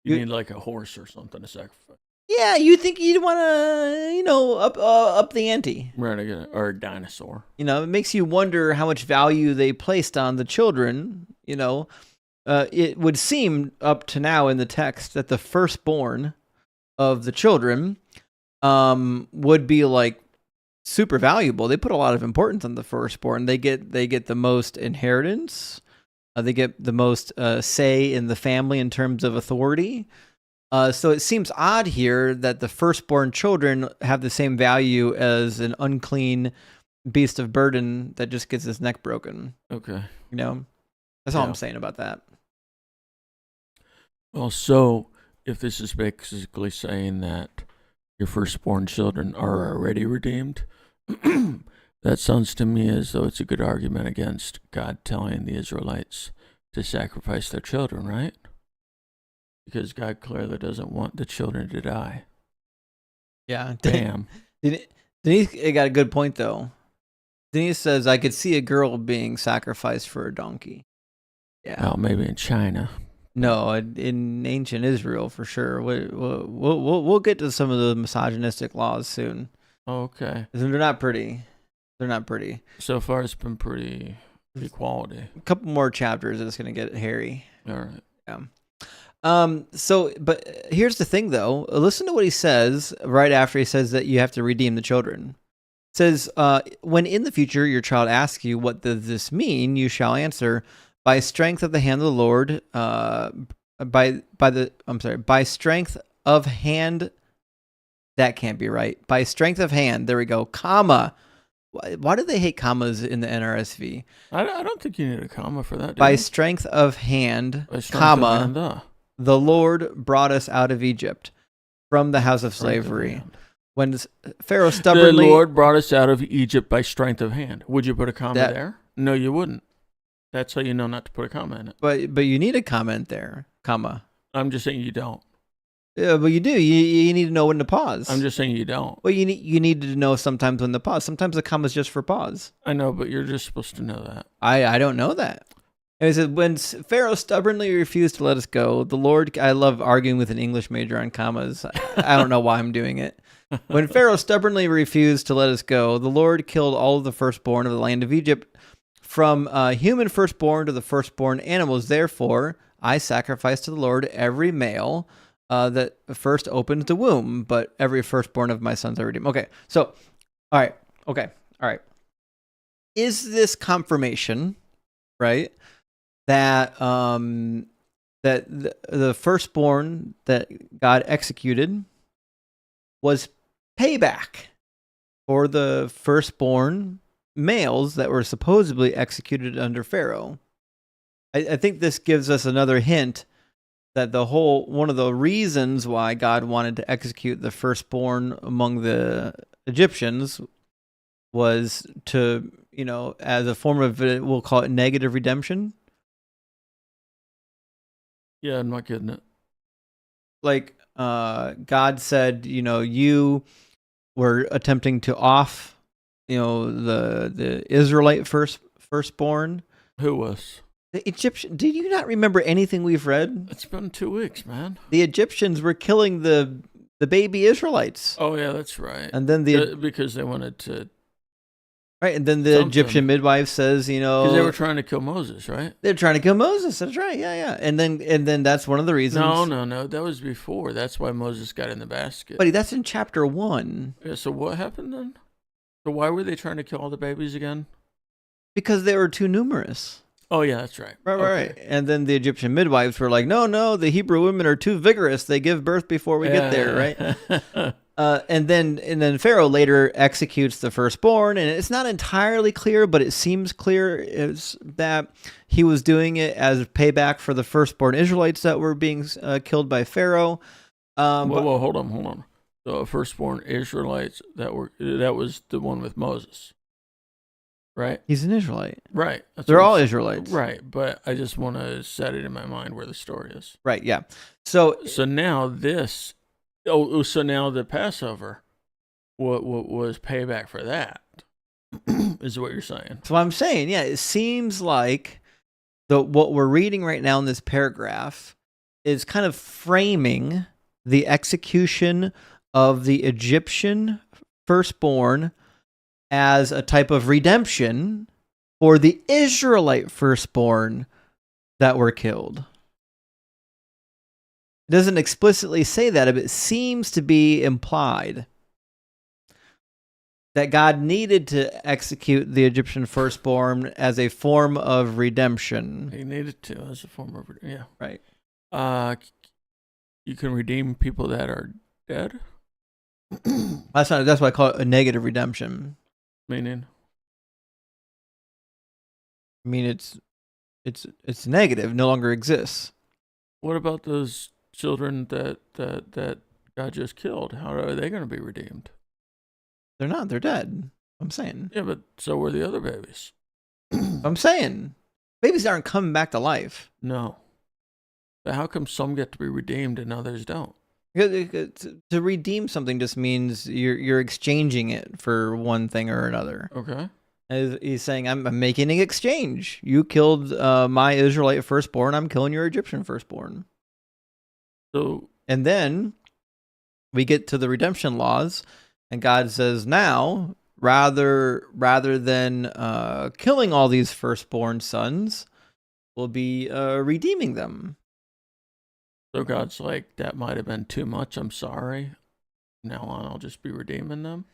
You need like a horse or something to sacrifice. Yeah, you think you'd want to, up the ante. Right, or a dinosaur. It makes you wonder how much value they placed on the children. It would seem up to now in the text that the firstborn of the children would be like super valuable. They put a lot of importance on the firstborn. They get the most inheritance. They get the most say in the family in terms of authority. So it seems odd here that the firstborn children have the same value as an unclean beast of burden that just gets his neck broken. Okay. That's all I'm saying about that. Well, so if this is basically saying that your firstborn children are already redeemed, that sounds to me as though it's a good argument against God telling the Israelites to sacrifice their children, right? Because God clearly doesn't want the children to die. Yeah. Damn. Denise got a good point, though. Denise says, I could see a girl being sacrificed for a donkey. Yeah. Well, maybe in China. No, in ancient Israel, for sure. We'll get to some of the misogynistic laws soon. Okay. They're not pretty. They're not pretty. So far, it's been pretty equality. A couple more chapters, it's going to get hairy. All right. Yeah. But here's the thing, though. Listen to what he says right after he says that you have to redeem the children. It says, when in the future your child asks you, what does this mean? You shall answer, by strength of the hand of the Lord, by strength of hand. That can't be right. By strength of hand. There we go. Comma. Why do they hate commas in the NRSV? I don't think you need a comma for that. By strength of hand, comma, the Lord brought us out of Egypt from the house of slavery. When Pharaoh stubbornly... The Lord brought us out of Egypt by strength of hand. Would you put a comma there? No, you wouldn't. That's how you know not to put a comma in it. But you need a comment there, comma. I'm just saying you don't. Yeah, but you do. You need to know when to pause. I'm just saying you don't. Well, you need to know sometimes when to pause. Sometimes the comma is just for pause. I know, but you're just supposed to know that. I don't know that. And it says, when Pharaoh stubbornly refused to let us go, the Lord... I love arguing with an English major on commas. I don't know why I'm doing it. When Pharaoh stubbornly refused to let us go, the Lord killed all of the firstborn of the land of Egypt, from human firstborn to the firstborn animals. Therefore, I sacrifice to the Lord every male that first opens the womb, but every firstborn of my sons I redeem. Okay, so, all right, okay, all right. Is this confirmation, right, that the firstborn that God executed was payback for the firstborn males that were supposedly executed under Pharaoh? I think this gives us another hint that one of the reasons why God wanted to execute the firstborn among the Egyptians was to, as a form of, we'll call it negative redemption. Yeah, I'm not getting it. Like, God said, you were attempting to off, the Israelite firstborn. Who was? The Egyptian. Did you not remember anything we've read? It's been 2 weeks, man. The Egyptians were killing the baby Israelites. Oh yeah, that's right. And then because they wanted to. Right, and then the Egyptian midwife says, because they were trying to kill Moses, right? They're trying to kill Moses. That's right. Yeah. And then that's one of the reasons. No. That was before. That's why Moses got in the basket. Buddy, that's in chapter 1. Yeah, so what happened then? So why were they trying to kill all the babies again? Because they were too numerous. Oh yeah, that's right. Right. And then the Egyptian midwives were like, no, the Hebrew women are too vigorous. They give birth before we get there, right? And then Pharaoh later executes the firstborn, and it's not entirely clear, but it seems clear is that he was doing it as payback for the firstborn Israelites that were being killed by Pharaoh. Well, hold on. The firstborn Israelites that was the one with Moses, right? He's an Israelite, right? They're all Israelites, right? But I just want to set it in my mind where the story is, right? Yeah. So now this. Oh, so now the Passover, what was payback for that? Is what you're saying? So I'm saying, yeah, it seems like what we're reading right now in this paragraph is kind of framing the execution of the Egyptian firstborn as a type of redemption for the Israelite firstborn that were killed. It doesn't explicitly say that, but it seems to be implied that God needed to execute the Egyptian firstborn as a form of redemption. He needed to as a form of redemption. Yeah. Right. You can redeem people that are dead. That's why I call it a negative redemption. Meaning? I mean, it's negative, no longer exists. What about those children that God just killed? How are they going to be redeemed? They're not. They're dead. I'm saying. Yeah, but so were the other babies. I'm saying. Babies aren't coming back to life. No. But how come some get to be redeemed and others don't? To redeem something just means you're exchanging it for one thing or another. Okay. He's saying, I'm making an exchange. You killed my Israelite firstborn. I'm killing your Egyptian firstborn. So, and then we get to the redemption laws, and God says, now, rather than killing all these firstborn sons, we'll be redeeming them. So God's like, that might have been too much. I'm sorry. Now on, I'll just be redeeming them.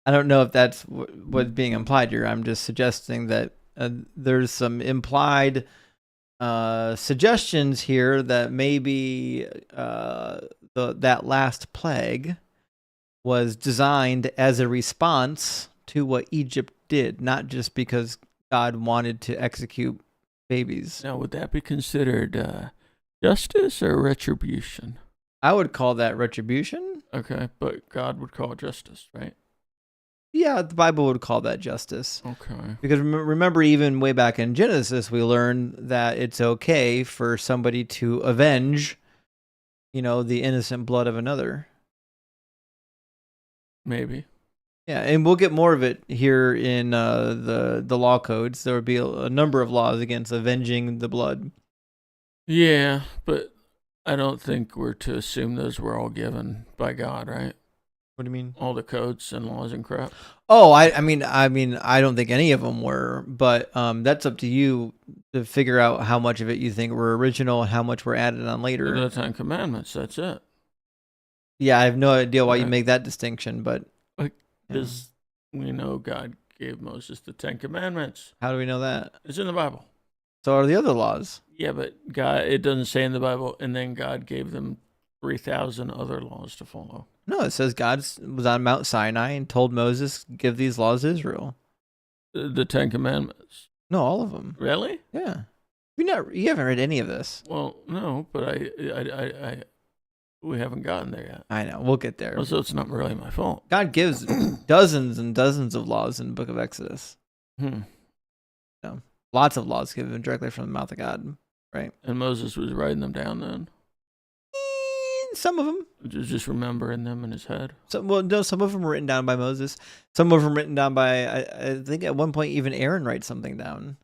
I don't know if that's what's being implied here. I'm just suggesting that there's some implied suggestions here that maybe that last plague was designed as a response to what Egypt did, not just because God wanted to execute babies. Now, would that be considered justice or retribution? I would call that retribution. Okay, but God would call it justice, right? Yeah, the Bible would call that justice. Okay. Because remember, even way back in Genesis, we learned that it's okay for somebody to avenge, the innocent blood of another. Maybe. Yeah, and we'll get more of it here in the law codes. There would be a number of laws against avenging the blood. Yeah, but I don't think we're to assume those were all given by God, right? What do you mean? All the codes and laws and crap. Oh, I mean, I don't think any of them were, but that's up to you to figure out how much of it you think were original and how much were added on later. The 10 Commandments, that's it. Yeah, I have no idea why you Right. make that distinction, but Because we know God gave Moses the 10 Commandments. how do we know that? It's in the Bible. So are the other laws. Yeah, but God, it doesn't say in the Bible, and then God gave them 3,000 other laws to follow. No, it says God was on Mount Sinai and told Moses, give these laws to Israel. The 10 Commandments. No, all of them. Really? Yeah. You haven't read any of this. Well, no, but we haven't gotten there yet. I know. We'll get there. So it's not really my fault. God gives dozens and dozens of laws in the book of Exodus. Lots of laws given directly from the mouth of God, right? And Moses was writing them down then? Some of them. Just remembering them in his head? Some of them were written down by Moses. Some of them written down by, I think at one point even Aaron writes something down.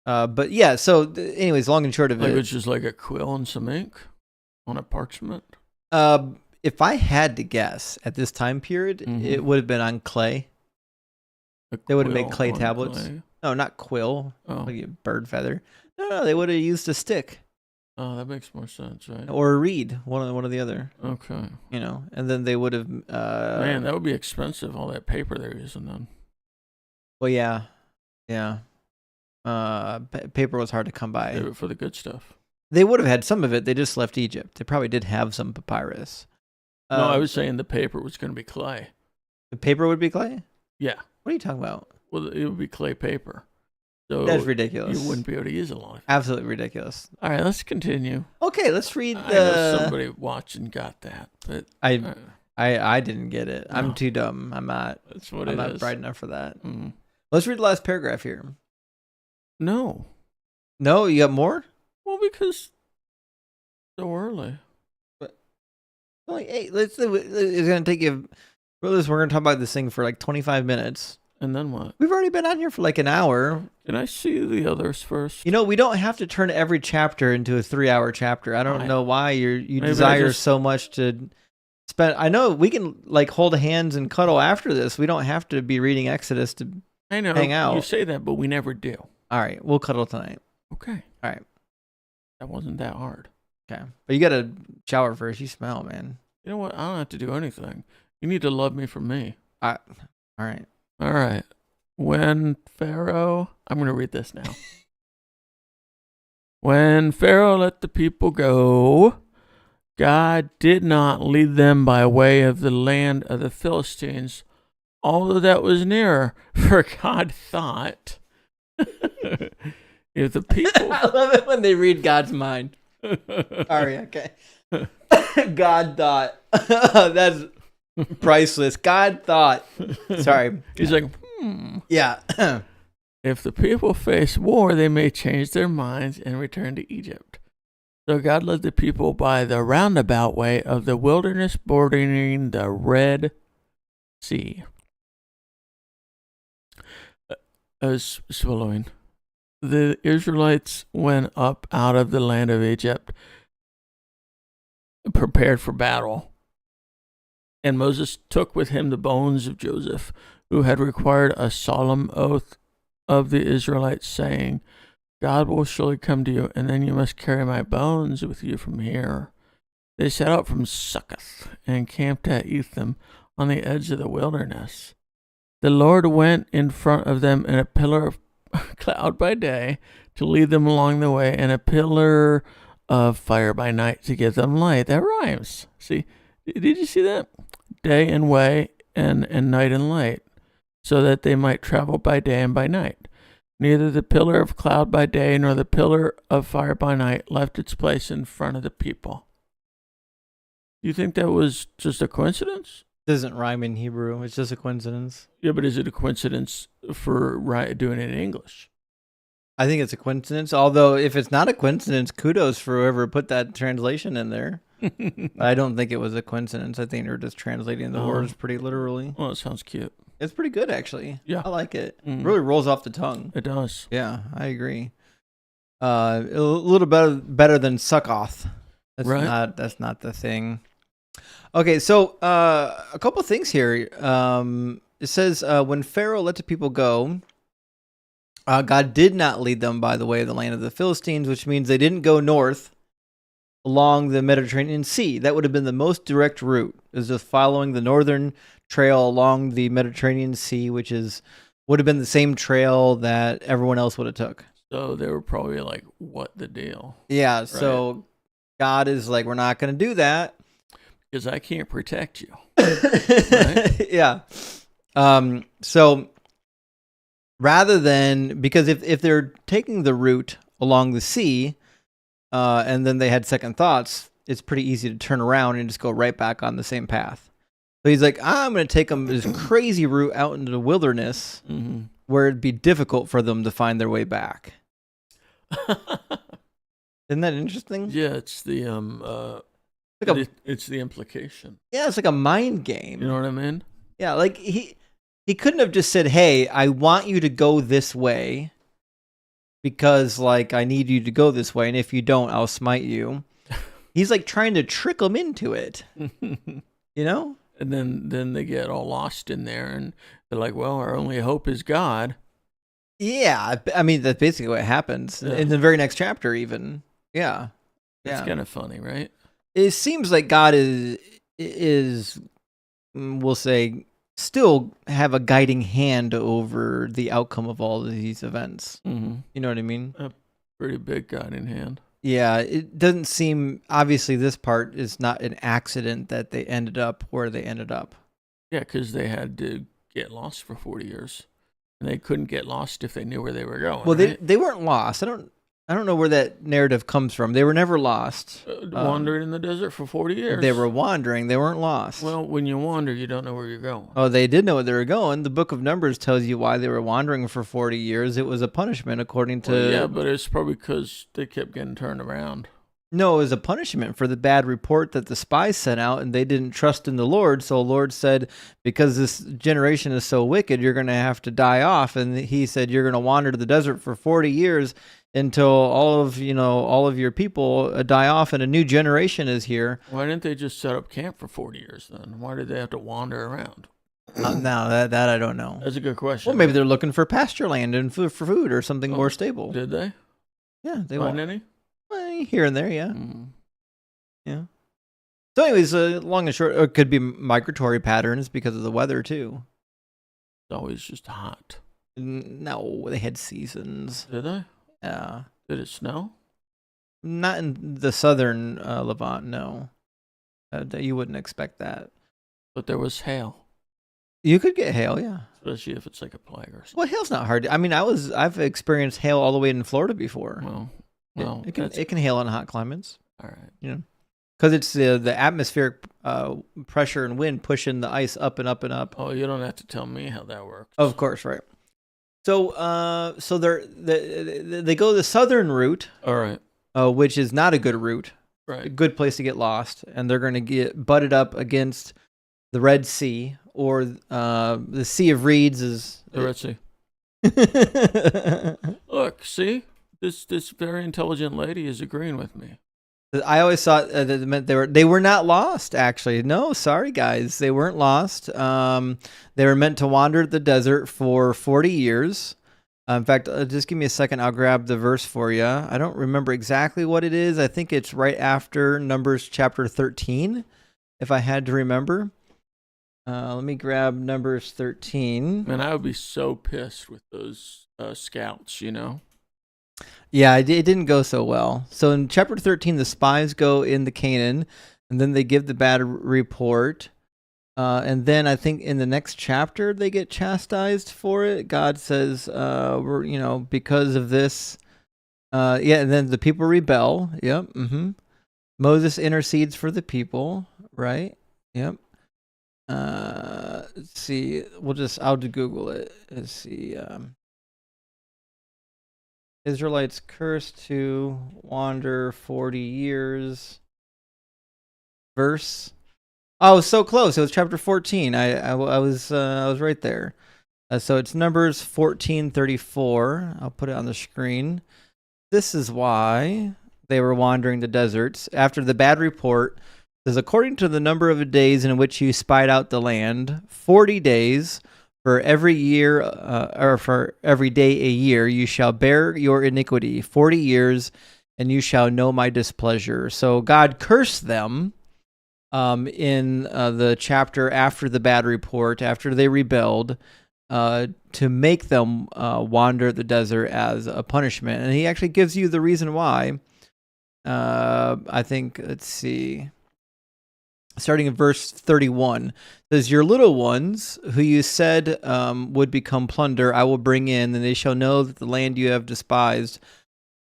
But yeah, so anyways, long and short of it. It's just like a quill and some ink on a parchment? If I had to guess at this time period, it would have been on clay. They would have made clay tablets. Clay? No, not quill. Like a bird feather. No, they would have used a stick. Oh, that makes more sense, right? Or a reed, one or the other. Okay. And then they would have. Man, that would be expensive. All that paper they're using then. Well, yeah. Paper was hard to come by. For the good stuff. They would have had some of it. They just left Egypt. They probably did have some papyrus. No, I was saying the paper was going to be clay. The paper would be clay? Yeah. What are you talking about? Well, it would be clay paper. So that's ridiculous. You wouldn't be able to use a lot. Absolutely ridiculous. All right, let's continue. Okay, let's read the... I know somebody watching got that, but... I didn't get it. No. I'm too dumb. I'm not... That's what I'm it not is. bright enough for that. Let's read the last paragraph here. No. No? You got more? Well, because... so early. But, like, hey, it's going to take you... We're going to talk about this thing for like 25 minutes. And then what? We've already been on here for like an hour. Can I see the others first? We don't have to turn every chapter into a 3-hour chapter. I don't know why you desire so much to spend. I know we can like hold hands and cuddle after this. We don't have to be reading Exodus to hang out. You say that, but we never do. All right, we'll cuddle tonight. Okay. All right. That wasn't that hard. Okay. But you got to shower first. You smell, man. You know what? I don't have to do anything. You need to love me for me. All right. All right. When Pharaoh, I'm going to read this now. When Pharaoh let the people go, God did not lead them by way of the land of the Philistines, although that was nearer, for God thought, if the people... I love it when they read God's mind. Sorry, okay. God thought. That's priceless. God thought. Sorry. He's like, Yeah. If the people face war, they may change their minds and return to Egypt. So God led the people by the roundabout way of the wilderness bordering the Red Sea. As swallowing. The Israelites went up out of the land of Egypt, prepared for battle. And Moses took with him the bones of Joseph, who had required a solemn oath of the Israelites, saying, God will surely come to you, and then you must carry my bones with you from here. They set out from Succoth and camped at Etham on the edge of the wilderness. The Lord went in front of them in a pillar of cloud by day to lead them along the way, and a pillar of fire by night to give them light. That rhymes. See, did you see that? Day and way and night and light, so that they might travel by day and by night. Neither the pillar of cloud by day nor the pillar of fire by night left its place in front of the people. You think that was just a coincidence? It doesn't rhyme in Hebrew. It's just a coincidence. Yeah, but is it a coincidence for doing it in English? I think it's a coincidence. Although, if it's not a coincidence, kudos for whoever put that translation in there. I don't think it was a coincidence. I think they're just translating the words pretty literally. Well, it sounds cute. It's pretty good, actually. Yeah. I like it. Really rolls off the tongue. It does. Yeah, I agree. A little better than Succoth. That's not the thing. Okay, so a couple things here. It says, when Pharaoh let the people go, God did not lead them by the way of the land of the Philistines, which means they didn't go north. along the Mediterranean Sea. That would have been the most direct route, is just following the northern trail along the Mediterranean Sea, which would have been the same trail that everyone else would have took. So they were probably like, what the deal? Yeah, Right. so God is like, we're not going to do that. Because I can't protect you. Right? Yeah. So rather than, because if they're taking the route along the sea, and then they had second thoughts, it's pretty easy to turn around and just go right back on the same path. So he's like, I'm going to take them this crazy route out into the wilderness where it'd be difficult for them to find their way back. Isn't that interesting? Yeah, it's the it's the implication. Yeah, it's like a mind game. You know what I mean? Yeah, like he couldn't have just said, "Hey, I want you to go this way because like I need you to go this way, and if you don't, I'll smite you." He's like trying to trick them into it. You know? And then they get all lost in there, and they're like, "Well, our only hope is God." Yeah, I mean that's basically what happens in the very next chapter. Even It's kind of funny, right? It seems like God is we'll say still have a guiding hand over the outcome of all of these events. You know what I mean? A pretty big guiding hand. Yeah, it doesn't seem, obviously this part is not an accident that they ended up where they ended up. Yeah, because they had to get lost for 40 years. And they couldn't get lost if they knew where they were going. Well, right? they weren't lost. I don't know where that narrative comes from. They were never lost. Wandering in the desert for 40 years. They were wandering. They weren't lost. Well, when you wander, you don't know where you're going. Oh, they did know where they were going. The book of Numbers tells you why they were wandering for 40 years. It was a punishment according to... Well, yeah, but it's probably because they kept getting turned around. No, it was a punishment for the bad report that the spies sent out, and they didn't trust in the Lord. So the Lord said, because this generation is so wicked, you're going to have to die off. And he said, you're going to wander to the desert for 40 years until all of your people die off and a new generation is here. Why didn't they just set up camp for 40 years then? Why did they have to wander around? Now that I don't know. That's a good question. Well, maybe they're looking for pasture land and for food or something more stable. Did they? Yeah, they find any? Here and there, yeah. Yeah. So anyways, long and short, it could be migratory patterns because of the weather too. It's always just hot. No, they had seasons. Did they? Yeah. Did it snow? Not in the southern Levant, no. You wouldn't expect that. But there was hail. You could get hail, yeah. Especially if it's like a plague or something. Well, hail's not hard. I mean, I've experienced hail all the way in Florida before. Well, it can hail in hot climates. All right. You know, because it's the atmospheric pressure and wind pushing the ice up and up and up. Oh, you don't have to tell me how that works. Of course, right. So, they go the southern route. All right. Which is not a good route. Right. A good place to get lost, and they're going to get butted up against the Red Sea, or the Sea of Reeds is the Red Sea. Look, see? This very intelligent lady is agreeing with me. I always thought that it meant they were not lost. Actually, no, sorry guys, they weren't lost. They were meant to wander the desert for 40 years. In fact, just give me a second. I'll grab the verse for you. I don't remember exactly what it is. I think it's right after Numbers chapter 13, if I had to remember. Let me grab Numbers 13. Man, I would be so pissed with those scouts, you know? Yeah, it didn't go so well. So in chapter 13, the spies go into Canaan, and then they give the bad report. And then I think in the next chapter, they get chastised for it. God says, because of this. And then the people rebel. Yep. Moses intercedes for the people. Right. Yep. Let's see. I'll Google it. Let's see. Israelites cursed to wander 40 years. Verse. Oh, so close. It was chapter 14. I was right there. So it's Numbers 14:34. I'll put it on the screen. This is why they were wandering the deserts. After the bad report, it says, according to the number of days in which you spied out the land, 40 days. For every year, or for every day a year, you shall bear your iniquity. 40 years and you shall know my displeasure. So God cursed them in the chapter after the bad report, after they rebelled, to make them wander the desert as a punishment. And he actually gives you the reason why. I think, let's see, starting in verse 31, says, your little ones, who you said would become plunder, I will bring in, and they shall know that the land you have despised.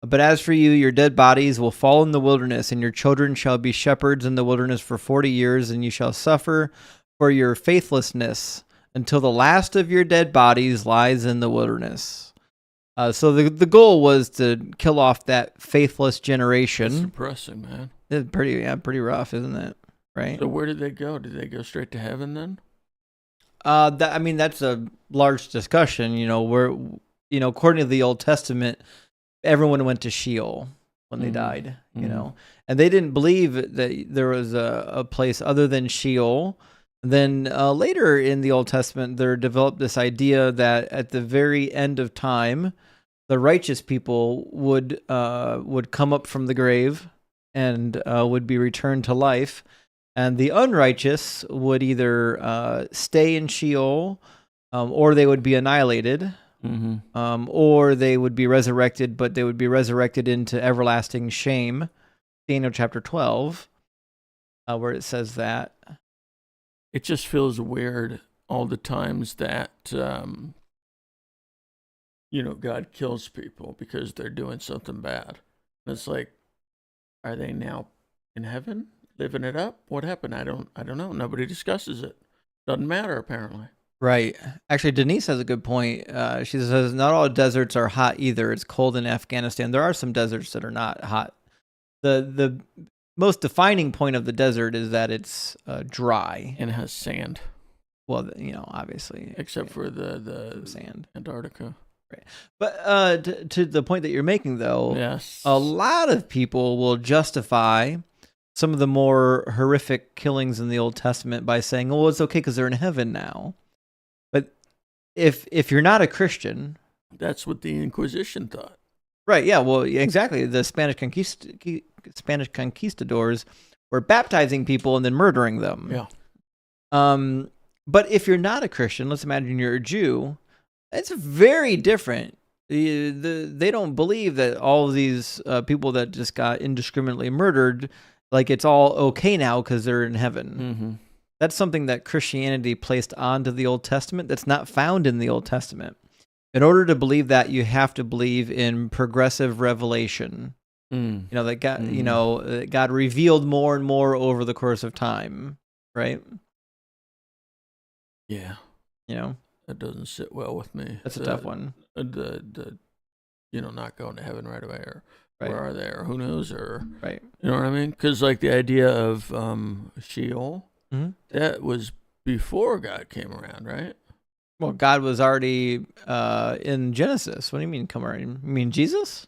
But as for you, your dead bodies will fall in the wilderness, and your children shall be shepherds in the wilderness for 40 years, and you shall suffer for your faithlessness until the last of your dead bodies lies in the wilderness. So the goal was to kill off that faithless generation. That's depressing, man. It's pretty rough, isn't it? Right. So where did they go? Did they go straight to heaven then? That's a large discussion. According to the Old Testament, everyone went to Sheol when they died. And they didn't believe that there was a place other than Sheol. Then later in the Old Testament, there developed this idea that at the very end of time, the righteous people would come up from the grave and would be returned to life, and the unrighteous would either stay in Sheol, or they would be annihilated, or they would be resurrected, but they would be resurrected into everlasting shame. Daniel chapter 12, where it says that. It just feels weird all the times that, God kills people because they're doing something bad. And it's like, are they now in heaven, living it up? What happened? I don't know. Nobody discusses it. Doesn't matter, apparently. Right. Actually, Denise has a good point. She says, not all deserts are hot either. It's cold in Afghanistan. There are some deserts that are not hot. The most defining point of the desert is that it's dry. And it has sand. Well, obviously. Except for the sand. Antarctica. Right. But to the point that you're making, though, yes, a lot of people will justify some of the more horrific killings in the Old Testament by saying, oh, it's okay because they're in heaven now. But if you're not a Christian... That's what the Inquisition thought. Right, yeah, well, exactly. The Spanish conquistadors were baptizing people and then murdering them. Yeah. But if you're not a Christian, let's imagine you're a Jew, it's very different. They don't believe that all of these people that just got indiscriminately murdered, like it's all okay now because they're in heaven. Mm-hmm. That's something that Christianity placed onto the Old Testament that's not found in the Old Testament. In order to believe that, you have to believe in progressive revelation. That God, God revealed more and more over the course of time, right? Yeah. That doesn't sit well with me. That's a tough one. The not going to heaven right away, or right. Where are they, or who knows, or right. You know what I mean? Because like the idea of Sheol, that was before God came around, right? Well, God was already in Genesis. What do you mean come around? You mean Jesus?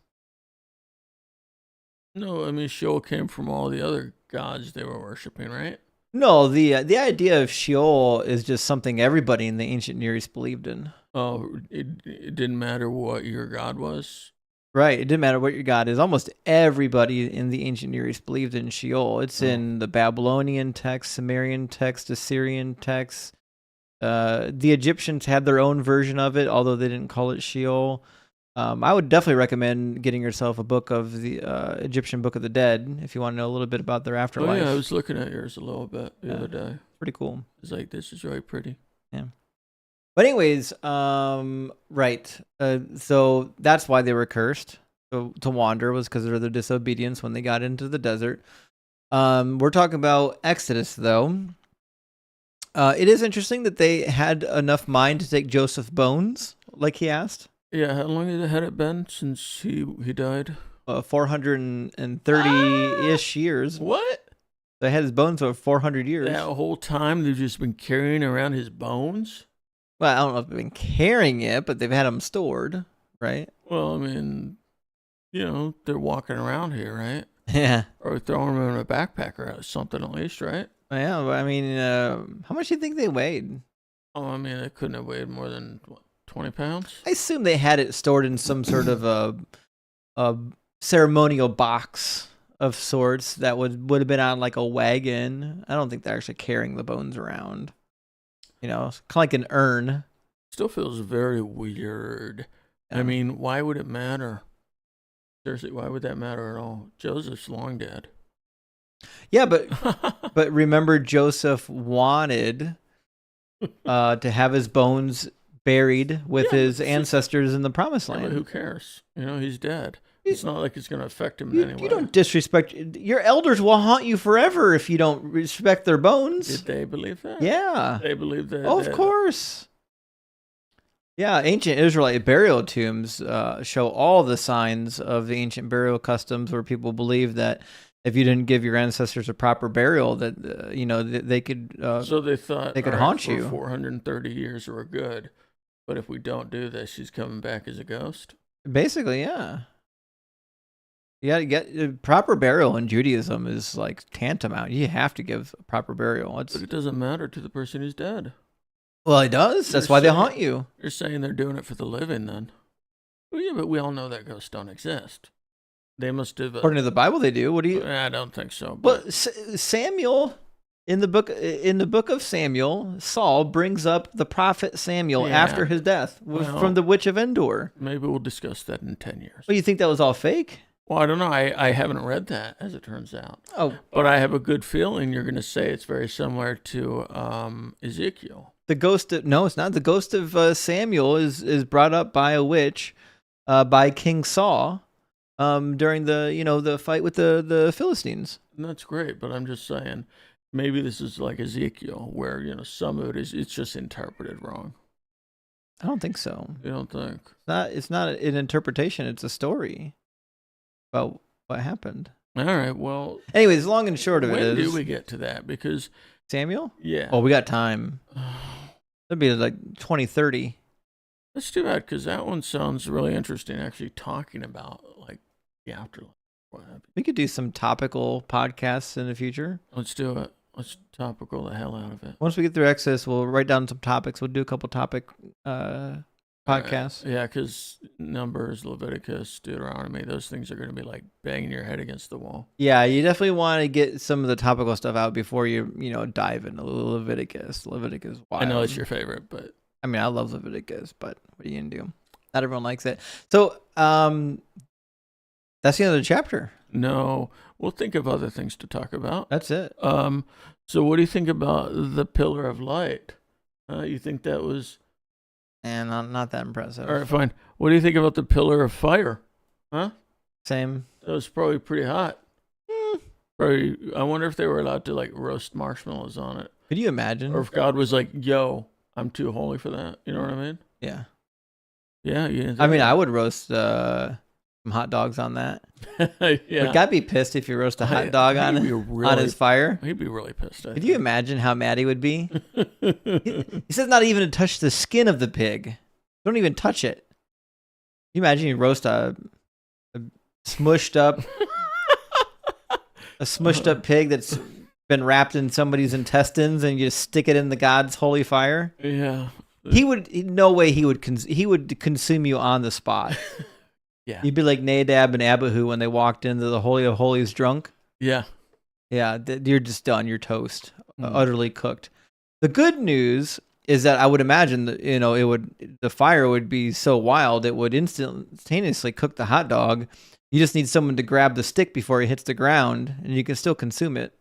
No, I mean Sheol came from all the other gods they were worshiping, right? No, the idea of Sheol is just something everybody in the ancient Near East believed in. Oh, it didn't matter what your god was? Right, it didn't matter what your god is. Almost everybody in the ancient Near East believed in Sheol. It's in the Babylonian text, Sumerian text, Assyrian text. The Egyptians had their own version of it, although they didn't call it Sheol. I would definitely recommend getting yourself a book of the Egyptian Book of the Dead if you want to know a little bit about their afterlife. Oh, yeah, I was looking at yours a little bit the other day. Pretty cool. It's like, this is really pretty. Yeah. But anyways, right. So that's why they were cursed to wander, was because of their disobedience when they got into the desert. We're talking about Exodus, though. It is interesting that they had enough mind to take Joseph's bones, like he asked. Yeah, how long had it been since he died? 430-ish years. What? They had his bones for 400 years. That whole time they've just been carrying around his bones? Well, I don't know if they've been carrying it, but they've had them stored, right? Well, I mean, they're walking around here, right? Yeah. Or throwing them in a backpack or something at least, right? Yeah, but I mean, how much do you think they weighed? Oh, I mean, it couldn't have weighed more than, 20 pounds? I assume they had it stored in some sort of a ceremonial box of sorts that would have been on like a wagon. I don't think they're actually carrying the bones around. You know, kind of like an urn. Still feels very weird. Yeah. I mean, why would it matter? Seriously, why would that matter at all? Joseph's long dead. Yeah, but remember, Joseph wanted to have his bones buried with his ancestors in the Promised Land. But who cares? You know, he's dead. It's not like it's going to affect him in any way. You don't disrespect. Your elders will haunt you forever if you don't respect their bones. Did they believe that? Yeah. They believe that. Oh, of course. Yeah, ancient Israelite burial tombs show all the signs of the ancient burial customs where people believe that if you didn't give your ancestors a proper burial, that they could. So they thought they could haunt for you. 430 years we're good, but if we don't do this, she's coming back as a ghost. Basically, yeah. You got to get proper burial in Judaism is like tantamount. You have to give a proper burial. But it doesn't matter to the person who's dead. Well, it does. That's why they haunt you. You're saying they're doing it for the living, then? Well, yeah, but we all know that ghosts don't exist. They must have. According to the Bible, they do. What do you? I don't think so. But Samuel, in the book of Samuel, Saul brings up the prophet Samuel after his death from the witch of Endor. Maybe we'll discuss that in 10 years. Well, you think that was all fake? Well, I don't know. I haven't read that, as it turns out. Oh, but I have a good feeling you're going to say it's very similar to Ezekiel. The ghost of it's not. The ghost of Samuel is brought up by a witch, by King Saul, during the fight with the Philistines. And that's great, but I'm just saying, maybe this is like Ezekiel, where some of it's just interpreted wrong. I don't think so. You don't think? It's not an interpretation. It's a story about what happened. All right. Well. Anyways, long and short of it is. When do we get to that? Because Samuel? Yeah. Oh, we got time. That'd be like 2030. That's too bad, because that one sounds really interesting, actually talking about like the afterlife. We could do some topical podcasts in the future. Let's do it. Let's topical the hell out of it. Once we get through Exodus, we'll write down some topics. We'll do a couple topic podcasts. Yeah, because Numbers, Leviticus, Deuteronomy, those things are going to be like banging your head against the wall. Yeah, you definitely want to get some of the topical stuff out before you dive into Leviticus. Leviticus, wild. I know it's your favorite, but I mean, I love Leviticus, but what are you gonna do? Not everyone likes it. So, that's the end of the chapter. No, we'll think of other things to talk about. That's it. So what do you think about the pillar of light? You think that was? And not that impressive. All right, fine. What do you think about the pillar of fire? Huh? Same. That was probably pretty hot. Probably. I wonder if they were allowed to like roast marshmallows on it. Could you imagine? Or if God was like, "Yo, I'm too holy for that." You know what I mean? Yeah. Yeah. I mean, I would roast some hot dogs on that. Yeah. Would God be pissed if you roast a hot dog on his fire? He'd be really pissed. Could you imagine how mad he would be? He says not even to touch the skin of the pig. Don't even touch it. Can you imagine you roast a smushed up pig that's been wrapped in somebody's intestines, and you just stick it in the God's holy fire? Yeah. No way he would consume you on the spot. Yeah. You'd be like Nadab and Abihu when they walked into the Holy of Holies drunk. Yeah. Yeah, you're just done. You're toast. Utterly cooked. The good news is that I would imagine that, the fire would be so wild it would instantaneously cook the hot dog. You just need someone to grab the stick before it hits the ground, and you can still consume it.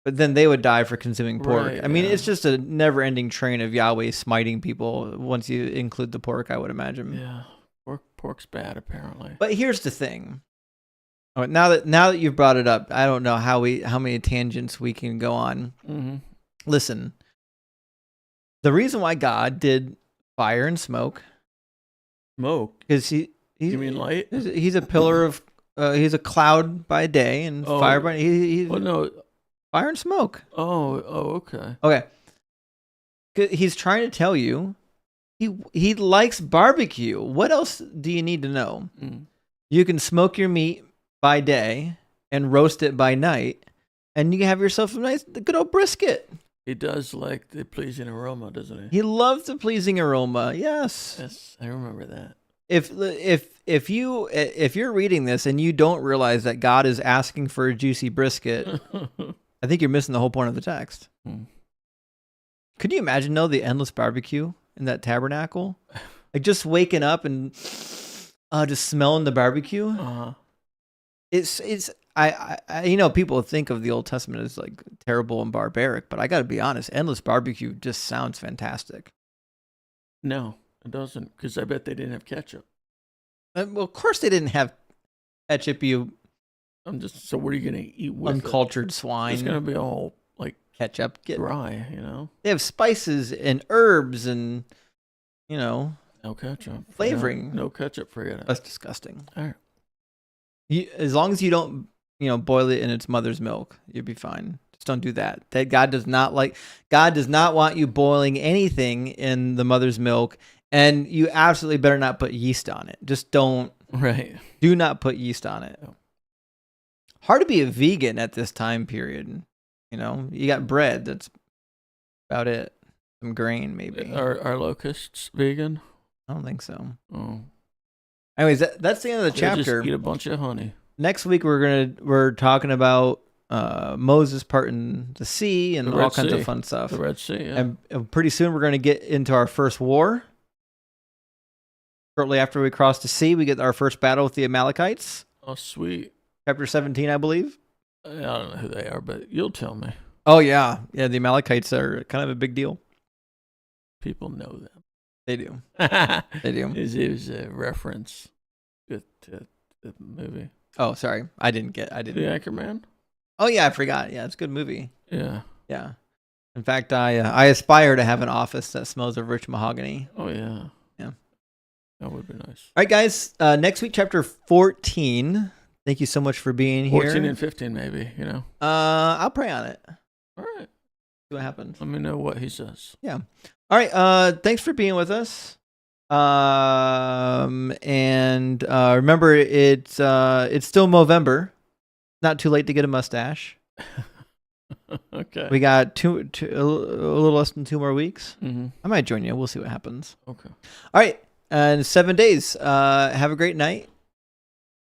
But then they would die for consuming pork. Right, I mean, it's just a never-ending train of Yahweh smiting people once you include the pork, I would imagine. Yeah. Pork's bad, apparently. But here's the thing. All right, now that you've brought it up, I don't know how many tangents we can go on. Mm-hmm. Listen, the reason why God did fire and smoke, because you mean light? He's a pillar of, he's a cloud by day and fire by fire and smoke. Okay. Okay. He's trying to tell you. He likes barbecue. What else do you need to know? You can smoke your meat by day and roast it by night, and you can have yourself a nice, good old brisket. He does like the pleasing aroma, doesn't he? He loves the pleasing aroma. Yes. Yes, I remember that. if you're reading this and you don't realize that God is asking for a juicy brisket, I think you're missing the whole point of the text. Could you imagine though the endless barbecue in that tabernacle, like just waking up and just smelling the barbecue? It's people think of the Old Testament as like terrible and barbaric, but I got to be honest, endless barbecue just sounds fantastic. No, it doesn't, because I bet they didn't have ketchup. Well, of course they didn't have ketchup. So what are you gonna eat with uncultured swine? It's gonna be all like ketchup, dry. They have spices and herbs and no ketchup flavoring. No ketchup, forget it. That's disgusting. All right. As long as you don't boil it in its mother's milk, you'll be fine. Just don't do that. God does not want you boiling anything in the mother's milk, and you absolutely better not put yeast on it. Just don't. Right. Do not put yeast on it. Hard to be a vegan at this time period. You got bread. That's about it. Some grain, maybe. Are locusts vegan? I don't think so. Oh. Anyways, that's the end of the chapter. Just eat a bunch of honey. Next week we're talking about Moses parting the sea and all kinds of fun stuff. The Red Sea. Yeah. And pretty soon we're going to get into our first war. Shortly after we cross the sea, we get our first battle with the Amalekites. Oh, sweet. Chapter 17, I believe. I don't know who they are, but you'll tell me. Oh, yeah. Yeah, the Amalekites are kind of a big deal. People know them. They do. They do. It was a reference to the movie. Oh, sorry. I didn't. The Anchorman? Oh, yeah, I forgot. Yeah, it's a good movie. Yeah. Yeah. In fact, I aspire to have an office that smells of rich mahogany. Oh, yeah. Yeah. That would be nice. All right, guys. Next week, chapter 14. Thank you so much for being here. 14 and 15, maybe, I'll pray on it. All right. See what happens. Let me know what he says. Yeah. All right. Thanks for being with us. And remember, it's still Movember. Not too late to get a mustache. Okay. We got a little less than 2 more weeks. Mm-hmm. I might join you. We'll see what happens. Okay. All right. And 7 days. Have a great night.